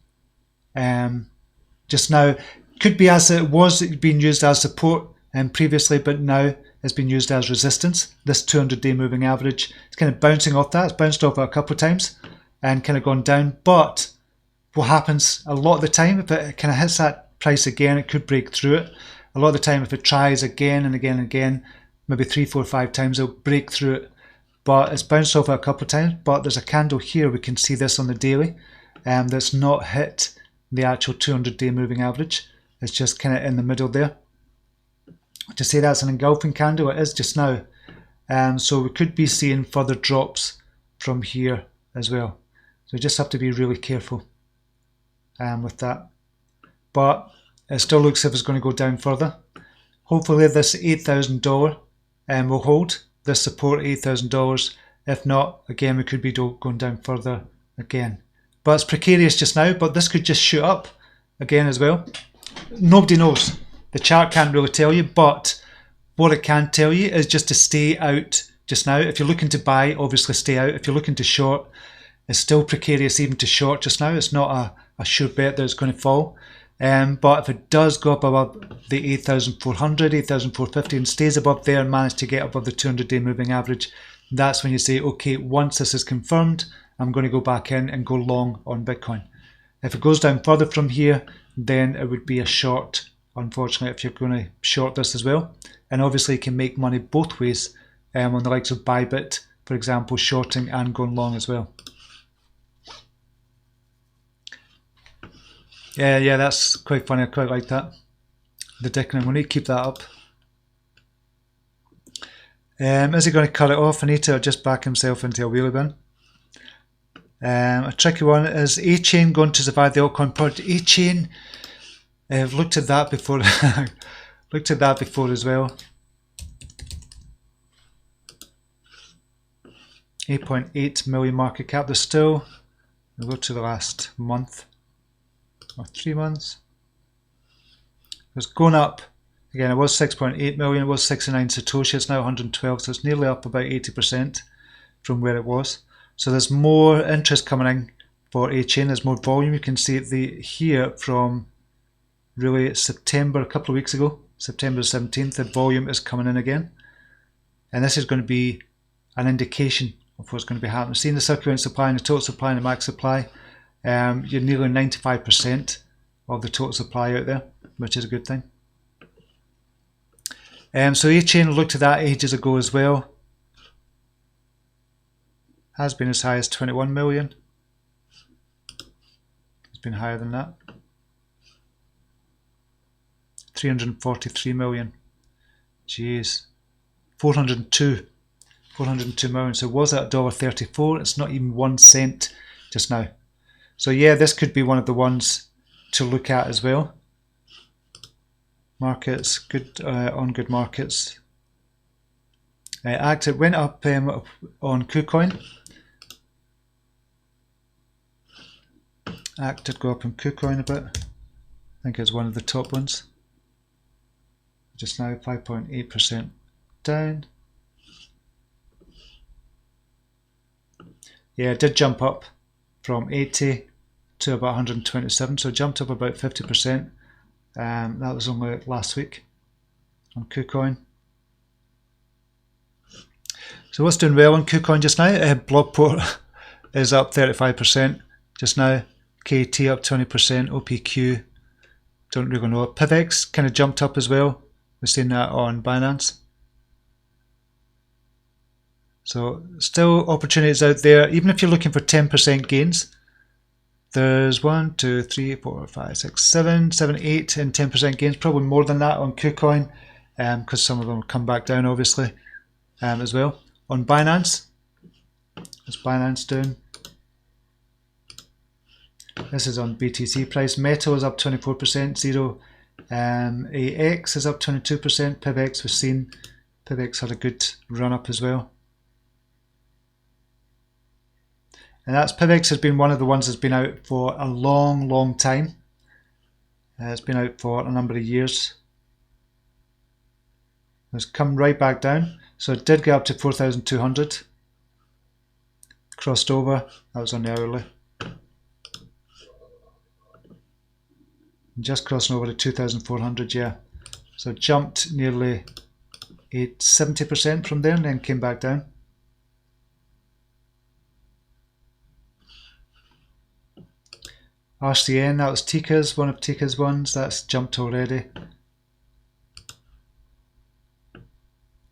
Speaker 1: just now. Could be as it was being used as support previously, but now it's been used as resistance. This 200-day moving average, it's kind of bouncing off that. It's bounced off it a couple of times and kind of gone down. But what happens a lot of the time, if it kind of hits that price again, it could break through it. A lot of the time, if it tries again and again and again, maybe 3, 4, 5 times, it'll break through it. But it's bounced off it a couple of times. But there's a candle here. We can see this on the daily that's not hit the actual 200-day moving average. It's just kind of in the middle there. To say that's an engulfing candle, it is just now. So we could be seeing further drops from here as well. So we just have to be really careful with that. But it still looks as if it's going to go down further. Hopefully this $8,000 will hold. This support $8,000. If not, again, we could be going down further again. But it's precarious just now, but this could just shoot up again as well. Nobody knows. The chart can't really tell you, but what it can tell you is just to stay out just now. If you're looking to buy, obviously stay out. If you're looking to short, it's still precarious even to short just now. It's not a sure bet that it's going to fall. But if it does go up above the 8,400, 8,450 and stays above there and manages to get above the 200-day moving average, that's when you say, okay, once this is confirmed, I'm going to go back in and go long on Bitcoin. If it goes down further from here, then it would be a short, unfortunately, if you're going to short this as well. And obviously you can make money both ways on the likes of Bybit, for example, shorting and going long as well. Yeah, that's quite funny. I quite like that. The dicking. We need to keep that up. Is he going to cut it off? I need to just back himself into a wheelie bin. A tricky one is A-Chain going to survive the altcoin purge? A-Chain, I've looked at that before. Looked at that before as well. 8.8 million market cap. There's still, we'll go to the last month or 3 months. It's going up. Again, it was 6.8 million, it was 69 Satoshi, it's now 112, so it's nearly up about 80% from where it was. So there's more interest coming in for A-Chain, there's more volume. You can see it here from really September, a couple of weeks ago, September 17th, the volume is coming in again. And this is going to be an indication of what's going to be happening. Seeing the circulating supply and the total supply and the max supply, you're nearly 95% of the total supply out there, which is a good thing. So A-Chain looked at that ages ago as well. Has been as high as 21 million. It's been higher than that. 343 million. Jeez. 402 million. So it was at $1.34. It's not even 1 cent just now. So yeah, this could be one of the ones to look at as well. Markets, good on good markets. It went up on KuCoin. ACT did go up on KuCoin a bit. I think it's one of the top ones. Just now 5.8% down. Yeah, it did jump up from 80 to about 127, so it jumped up about 50%. That was only last week on KuCoin. So what's doing well on KuCoin just now? Blockport is up 35% just now. KT up 20%. OPQ, don't really know. PivX kind of jumped up as well. We've seen that on Binance. So still opportunities out there. Even if you're looking for 10% gains, there's 1, 2, 3, 4, 5, 6, 7, 8 and 10% gains. Probably more than that on KuCoin, because some of them will come back down obviously as well. On Binance, what's Binance doing? This is on BTC price. Metal is up 24%. Zero AX is up 22%. PivX, we've seen PivX had a good run up as well. And that's PivX has been one of the ones that's been out for a long time. It's been out for a number of years. It's come right back down. So it did get up to 4,200. Crossed over. That was on the hourly. Just crossing over to 2,400, yeah. So it jumped nearly 70% from there and then came back down. RCN, that was Tika's, one of Tika's ones, that's jumped already.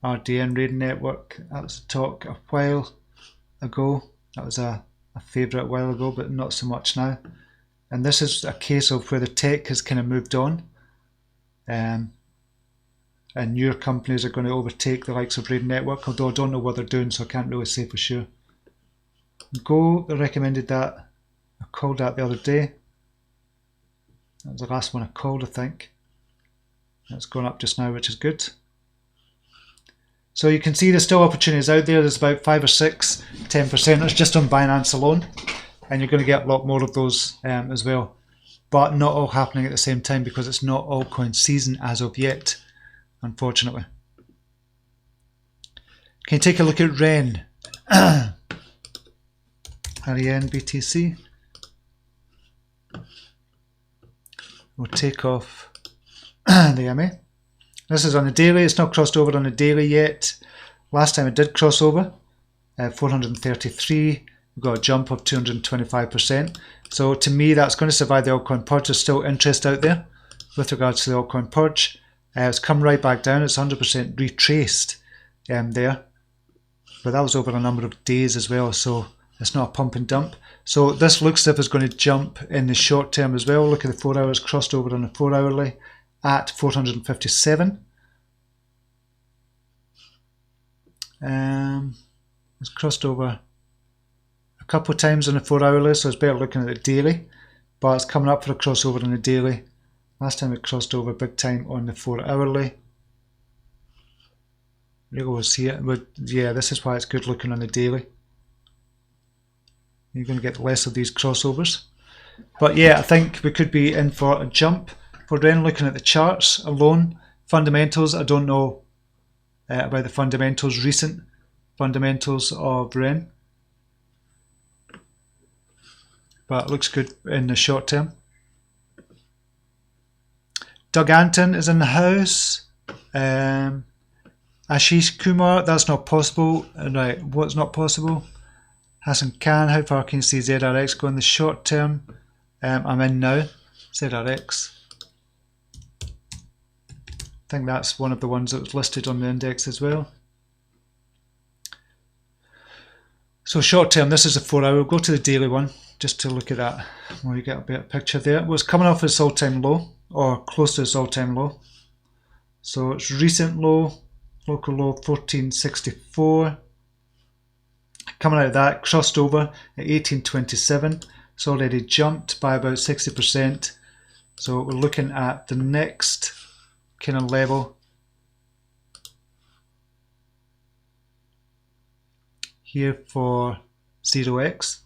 Speaker 1: RDN, Raiden Network, that was a talk a while ago. That was a favourite a while ago, but not so much now. And this is a case of where the tech has kind of moved on. And newer companies are going to overtake the likes of Raiden Network, although I don't know what they're doing, so I can't really say for sure. Go, I recommended that. I called that the other day. That was the last one I called, I think. That's gone up just now, which is good. So you can see there's still opportunities out there. There's about 5 or 6, 10%. Just on Binance alone. And you're going to get a lot more of those as well. But not all happening at the same time because it's not altcoin season as of yet, unfortunately. Can you take a look at REN? REN BTC. We'll take off the MA. This is on the daily. It's not crossed over on the daily yet. Last time it did cross over, 433. We've got a jump of 225%. So to me, that's going to survive the altcoin purge. There's still interest out there with regards to the altcoin purge. It's come right back down. It's 100% retraced there. But that was over a number of days as well. So It's not a pump and dump. So this looks as if it's going to jump in the short term as well. Look at the 4 hours, crossed over on the 4 hourly at 457. It's crossed over a couple of times on the 4 hourly, so it's better looking at the daily, but it's coming up for a crossover on the daily. Last time it crossed over big time on the 4 hourly. Really will see it, but yeah, this is why it's good looking on the daily. You're going to get less of these crossovers. But yeah, I think we could be in for a jump for Ren. Looking at the charts alone, fundamentals, I don't know about the fundamentals, recent fundamentals of Ren, but it looks good in the short term. Doug Anton is in the house. Ashish Kumar, that's not possible. Right, what's not possible? Hassan Khan, how far can you see ZRX go in the short term? I'm in now. ZRX. I think that's one of the ones that was listed on the index as well. So short term, this is a 4 hour. We'll go to the daily one just to look at that where you get a better picture there. It was coming off its all-time low, or close to its all-time low. So its recent low, local low 1464. Coming out of that, crossed over at 1827. It's already jumped by about 60%. So we're looking at the next kind of level here for 0x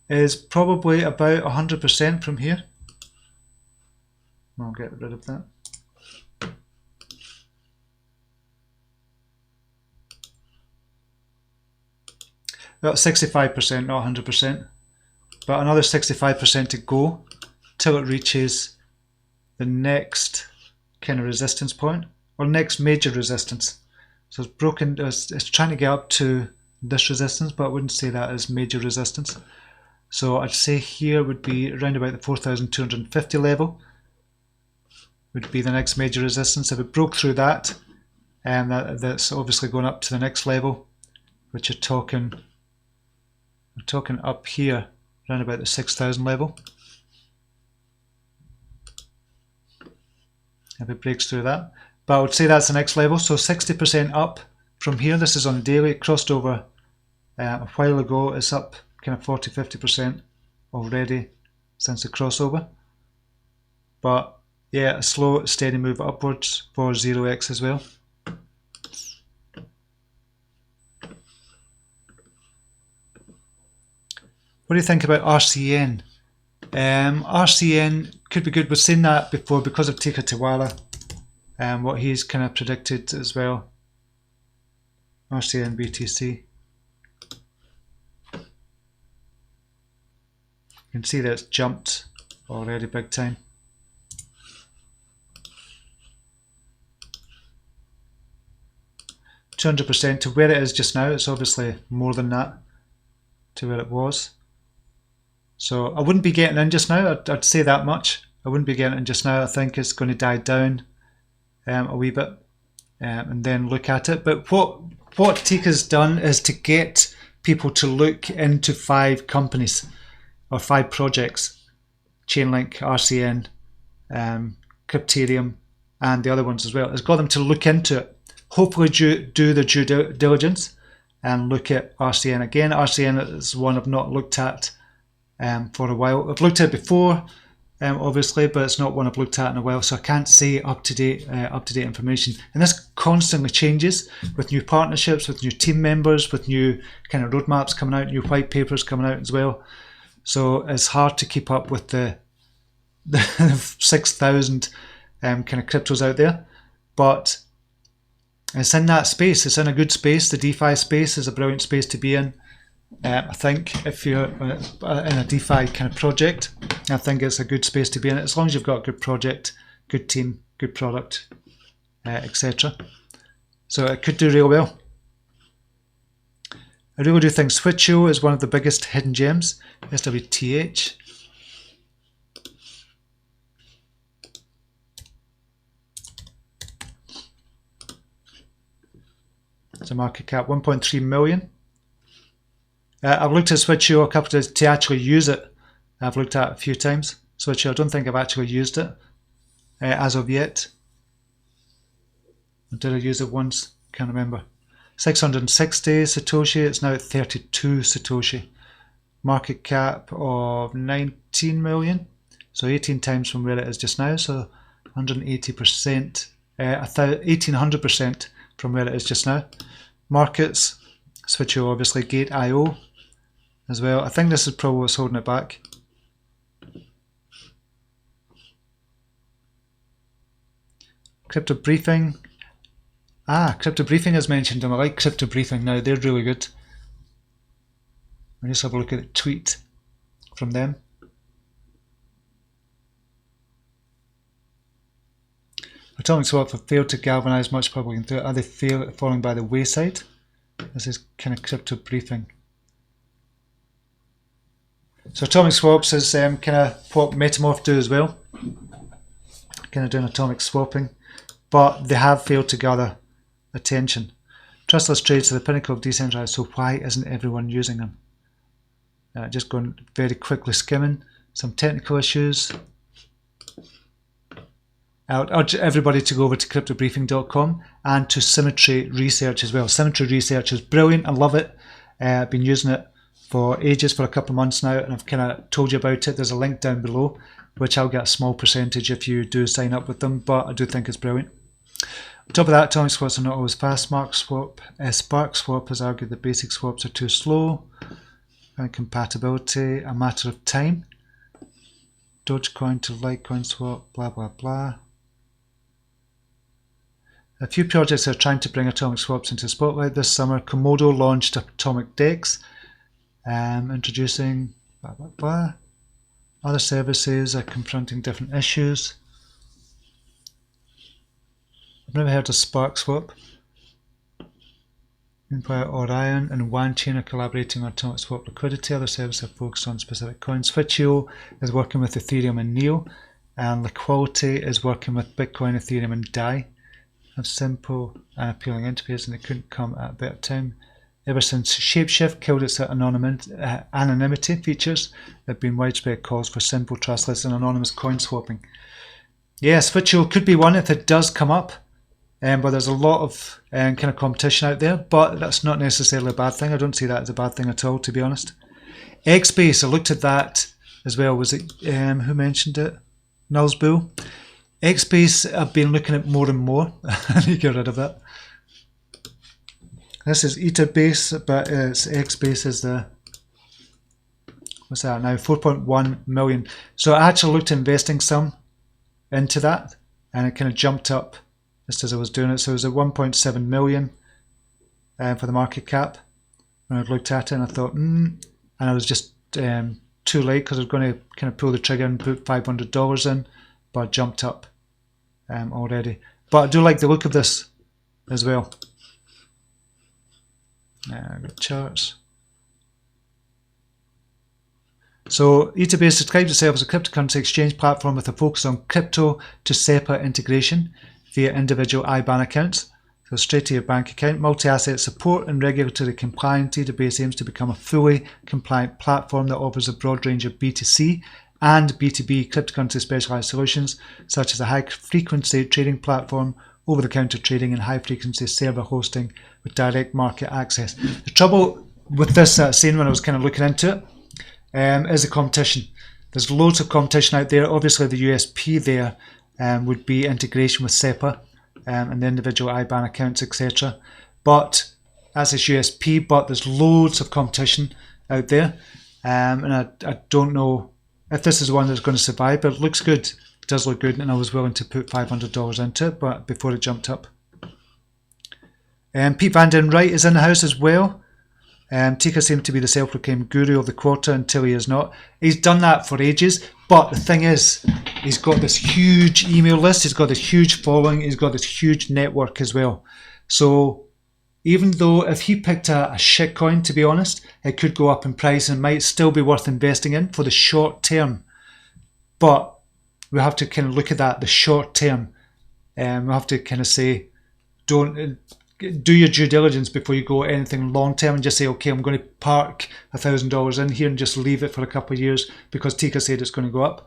Speaker 1: is probably about 100% from here. I'll get rid of that. About 65%, not 100%, but another 65% to go till it reaches the next kind of resistance point, or next major resistance. So it's broken, it's trying to get up to this resistance, but I wouldn't say that is major resistance. So I'd say here would be around about the 4,250 level would be the next major resistance. If it broke through that, that's obviously going up to the next level, which we're talking up here around about the 6,000 level. If it breaks through that, but I would say that's the next level. So 60% up from here. This is on the daily. It crossed over a while ago. It's up kind of 40-50% already since the crossover. But yeah, a slow, steady move upwards for 0x as well. What do you think about RCN? RCN could be good. We've seen that before because of Tika Tiwala and what he's kind of predicted as well. RCN BTC. You can see that it's jumped already big time. %200 to where it is just now. It's obviously more than that to where it was. So I wouldn't be getting in just now. I'd say that much. I wouldn't be getting in just now. I think it's going to die down a wee bit and then look at it. But what Tika's done is to get people to look into 5 companies or 5 projects: Chainlink, RCN, Crypterium, and the other ones as well. It's got them to look into it. Hopefully do the due diligence and look at RCN again. RCN is one I've not looked at for a while. I've looked at it before, obviously, but it's not one I've looked at in a while, so I can't say up to date information. And this constantly changes with new partnerships, with new team members, with new kind of roadmaps coming out, new white papers coming out as well. So it's hard to keep up with the 6,000 kind of cryptos out there, but it's in that space. It's in a good space. The DeFi space is a brilliant space to be in. I think if you're in a DeFi kind of project, I think it's a good space to be in, as long as you've got a good project, good team, good product, etc. So it could do real well. I really do think Switcho is one of the biggest hidden gems. SWTH. It's a market cap 1.3 million. I've looked at Switch.io a couple of days to actually use it. I've looked at it a few times. Switch.io, I don't think I've actually used it as of yet. Or did I use it once? Can't remember. 660 Satoshi, it's now at 32 Satoshi. Market cap of 19 million, so 18 times from where it is just now, so 180%, 1800% from where it is just now. Markets, Switch.io obviously, Gate.io as well. I think this is probably what's holding it back. Crypto Briefing. Crypto Briefing is mentioned, and I like Crypto Briefing now, they're really good. Let's have a look at the tweet from them. Atomic Swap have failed to galvanise much public enthusiasm. Are they falling by the wayside? This is kind of Crypto Briefing. So Atomic Swaps is kind of what Metamorph do as well. Kind of doing atomic swapping. But they have failed to gather attention. Trustless trades are the pinnacle of decentralized, so why isn't everyone using them? Just going very quickly skimming. Some technical issues. I would urge everybody to go over to cryptobriefing.com and to Symmetry Research as well. Symmetry Research is brilliant. I love it. I've been using it for ages, for a couple of months now, and I've kind of told you about it. There's a link down below, which I'll get a small percentage if you do sign up with them, but I do think it's brilliant. On top of that, atomic swaps are not always fast. Spark Swap has argued that basic swaps are too slow. And compatibility, a matter of time. Dogecoin to Litecoin swap, blah blah blah. A few projects are trying to bring atomic swaps into the spotlight this summer. Komodo launched Atomic Dex, introducing blah blah blah. Other services are confronting different issues. I've never heard of Spark Swap. Empire, Orion and OneChain are collaborating on atomic swap liquidity. Other services are focused on specific coins. Switch.io is working with Ethereum and Neo, and Liquidity is working with Bitcoin, Ethereum and DAI. Have simple and appealing interface, and they couldn't come at a better time. Ever since Shapeshift killed its anonymity features, there have been widespread calls for simple, trustless and anonymous coin swapping. Yeah, Switch.io could be one if it does come up. But there's a lot of kind of competition out there, but that's not necessarily a bad thing. I don't see that as a bad thing at all, to be honest. Xbase, I looked at that as well. Was it, who mentioned it? Nulls Bull. Xbase, I've been looking at more and more. I need to get rid of that. This is Etherbase, but it's Xbase is the, what's that now, 4.1 million. So I actually looked at investing some into that, and it kind of jumped up just as I was doing it. So it was at 1.7 million for the market cap when I looked at it, and I thought, and I was just too late because I was going to kind of pull the trigger and put $500 in, but it jumped up already. But I do like the look of this as well. Charts. So Etherbase describes itself as a cryptocurrency exchange platform with a focus on crypto to SEPA integration via individual IBAN accounts, so straight to your bank account. Multi-asset support and regulatory compliance. Etherbase aims to become a fully compliant platform that offers a broad range of B2C and B2B cryptocurrency specialized solutions, such as a high-frequency trading platform, over-the-counter trading, and high-frequency server hosting with direct market access. The trouble with this scene when I was kind of looking into it is the competition. There's loads of competition out there. Obviously, the USP there would be integration with SEPA and the individual IBAN accounts, etc. But that's its USP, but there's loads of competition out there. And I don't know if this is the one that's going to survive, but it looks good. It does look good, and I was willing to put $500 into it, but before it jumped up. Pete Van Den Wright is in the house as well. Tika seemed to be the self-proclaimed guru of the quarter until he is not. He's done that for ages, but the thing is, he's got this huge email list, he's got this huge following, he's got this huge network as well. So even though if he picked a shit coin, to be honest, it could go up in price and might still be worth investing in for the short term. But we have to kind of look at that, the short term. We have to kind of say, don't do your due diligence before you go anything long term and just say, okay, I'm going to park $1,000 in here and just leave it for a couple of years because Tika said it's going to go up.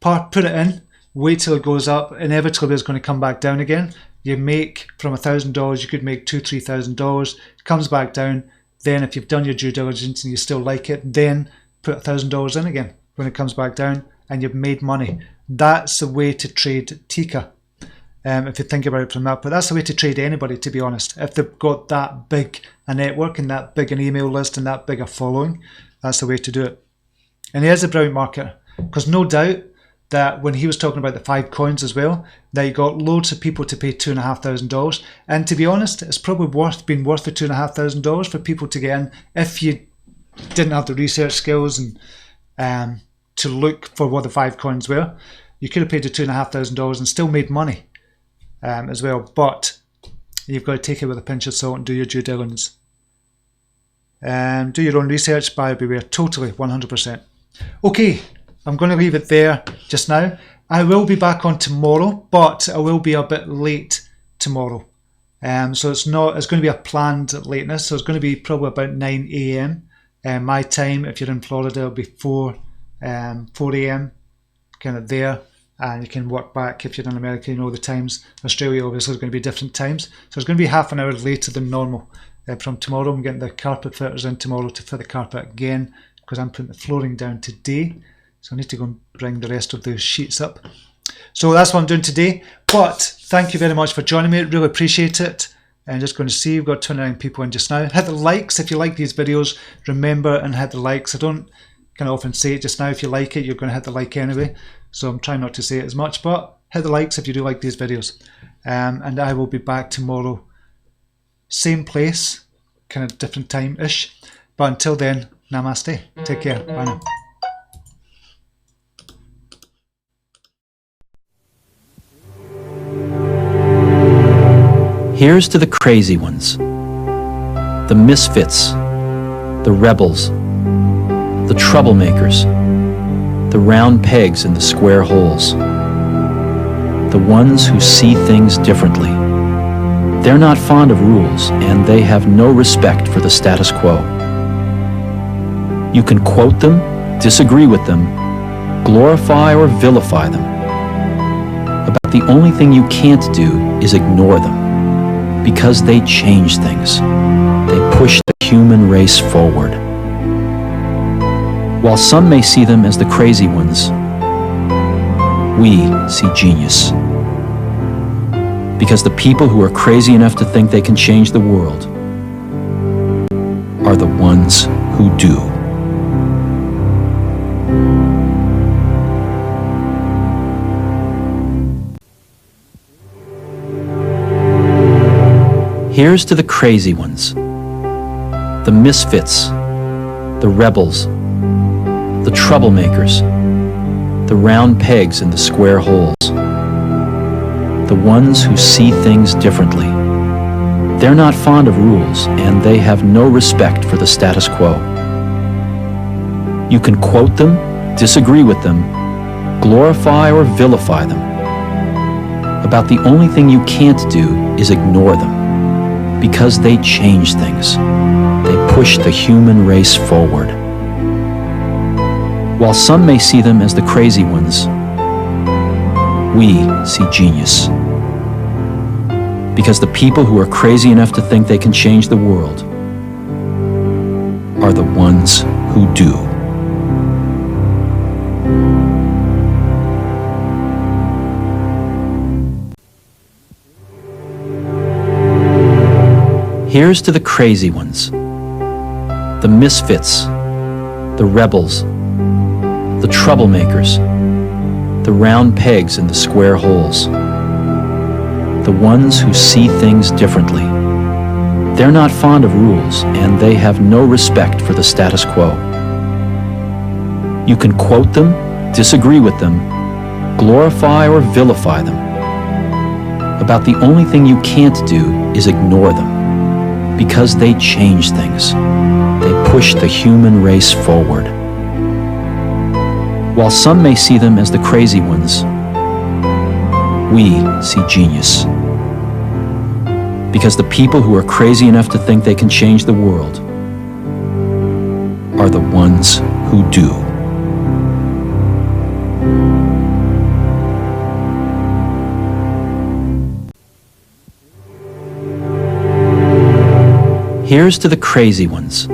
Speaker 1: Put it in, wait till it goes up. Inevitably, it's going to come back down again. You make from $1,000, you could make $2,000, $3,000. It comes back down. Then, if you've done your due diligence and you still like it, then put $1,000 in again when it comes back down, and you've made money. That's the way to trade Tika. If you think about it from that, but that's the way to trade anybody, to be honest. If they've got that big a network and that big an email list and that big a following, that's the way to do it. And he is a brilliant marketer, because no doubt that when he was talking about the 5 coins as well, that he got loads of people to pay $2,500. And to be honest, it's probably been worth the $2,500 for people to get in if you didn't have the research skills and to look for what the 5 coins were. You could have paid the $2,500 and still made money. As well, but you've got to take it with a pinch of salt and do your due diligence. Do your own research, buyer beware, totally, 100%. Okay, I'm going to leave it there just now. I will be back on tomorrow, but I will be a bit late tomorrow. So it's going to be a planned lateness, so it's going to be probably about 9 a.m. My time. If you're in Florida, it'll be 4 a.m. kind of there. And you can work back. If you're in America, you know the times. Australia obviously is going to be different times, so it's going to be half an hour later than normal. From tomorrow, I'm getting the carpet fitters in tomorrow to fit the carpet again, because I'm putting the flooring down today, so I need to go and bring the rest of the sheets up. So that's what I'm doing today, but thank you very much for joining me. Really appreciate it. And just going to see, we've got 29 people in just now. Hit the likes if you like these videos. Remember, and hit the likes. I don't kind of often say it just now. If you like it, you're going to hit the like anyway. So I'm trying not to say it as much, but hit the likes if you do like these videos. And I will be back tomorrow. Same place, kind of different time-ish. But until then, namaste. Take care. Bye now.
Speaker 2: Here's to the crazy ones, the misfits, the rebels, the troublemakers, the round pegs in the square holes, the ones who see things differently. They're not fond of rules, and they have no respect for the status quo. You can quote them, disagree with them, glorify or vilify them. About the only thing you can't do is ignore them, because they change things. They push the human race forward. While some may see them as the crazy ones, we see genius. Because the people who are crazy enough to think they can change the world are the ones who do. Here's to the crazy ones, the misfits, the rebels, the troublemakers, the round pegs in the square holes, the ones who see things differently. They're not fond of rules, and they have no respect for the status quo. You can quote them, disagree with them, glorify or vilify them. About the only thing you can't do is ignore them, because they change things. They push the human race forward. While some may see them as the crazy ones, we see genius. Because the people who are crazy enough to think they can change the world are the ones who do. Here's to the crazy ones, the misfits, the rebels, the troublemakers, the round pegs in the square holes, the ones who see things differently. They're not fond of rules, and they have no respect for the status quo. You can quote them, disagree with them, glorify or vilify them. About the only thing you can't do is ignore them, because they change things. They push the human race forward. While some may see them as the crazy ones, we see genius. Because the people who are crazy enough to think they can change the world are the ones who do. Here's to the crazy ones,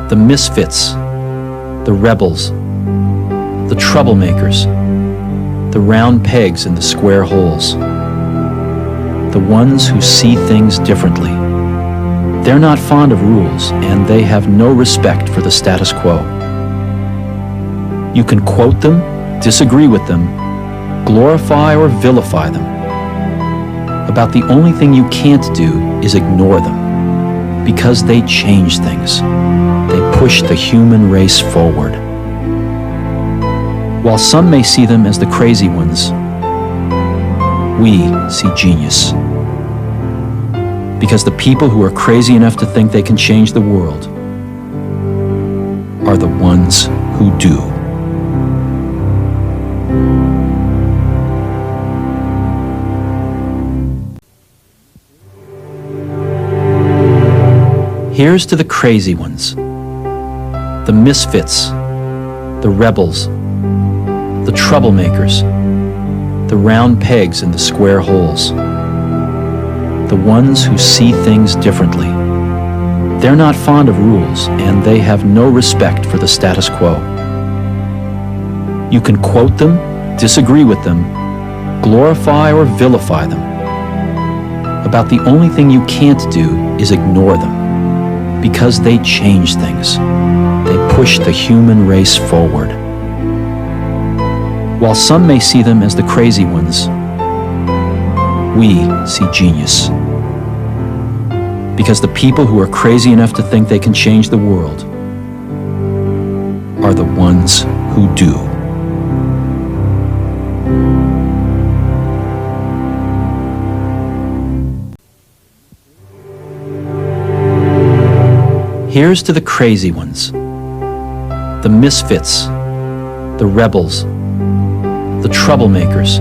Speaker 2: the misfits, the rebels, the troublemakers, the round pegs in the square holes, the ones who see things differently. They're not fond of rules, and they have no respect for the status quo. You can quote them, disagree with them, glorify or vilify them. About the only thing you can't do is ignore them, because they change things. They push the human race forward. While some may see them as the crazy ones, we see genius. Because the people who are crazy enough to think they can change the world are the ones who do. Here's to the crazy ones, the misfits, the rebels, the troublemakers, the round pegs in the square holes, the ones who see things differently. They're not fond of rules, and they have no respect for the status quo. You can quote them, disagree with them, glorify or vilify them. About the only thing you can't do is ignore them, because they change things. They push the human race forward. While some may see them as the crazy ones, we see genius. Because the people who are crazy enough to think they can change the world are the ones who do. Here's to the crazy ones, the misfits, the rebels, the troublemakers,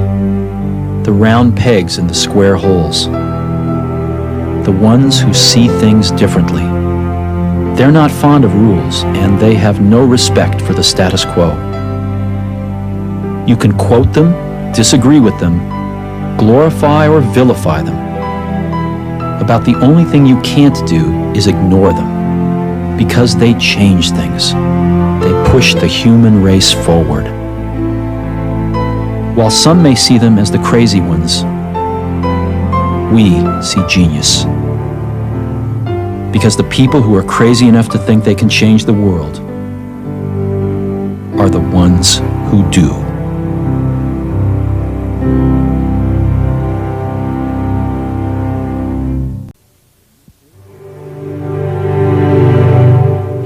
Speaker 2: the round pegs in the square holes, the ones who see things differently. They're not fond of rules, and they have no respect for the status quo. You can quote them, disagree with them, glorify or vilify them. About the only thing you can't do is ignore them, because they change things. They push the human race forward. While some may see them as the crazy ones, we see genius. Because the people who are crazy enough to think they can change the world are the ones who do.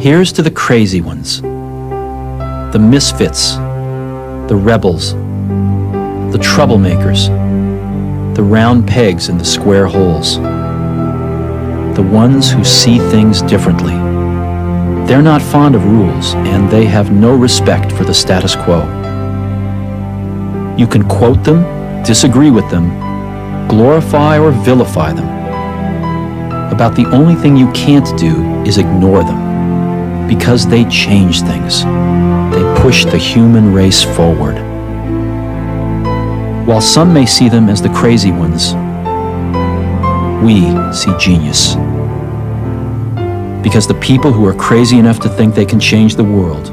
Speaker 2: Here's to the crazy ones, the misfits, the rebels, the troublemakers, the round pegs in the square holes, the ones who see things differently. They're not fond of rules, and they have no respect for the status quo. You can quote them, disagree with them, glorify or vilify them. About the only thing you can't do is ignore them, because they change things. They push the human race forward. While some may see them as the crazy ones, we see genius. Because the people who are crazy enough to think they can change the world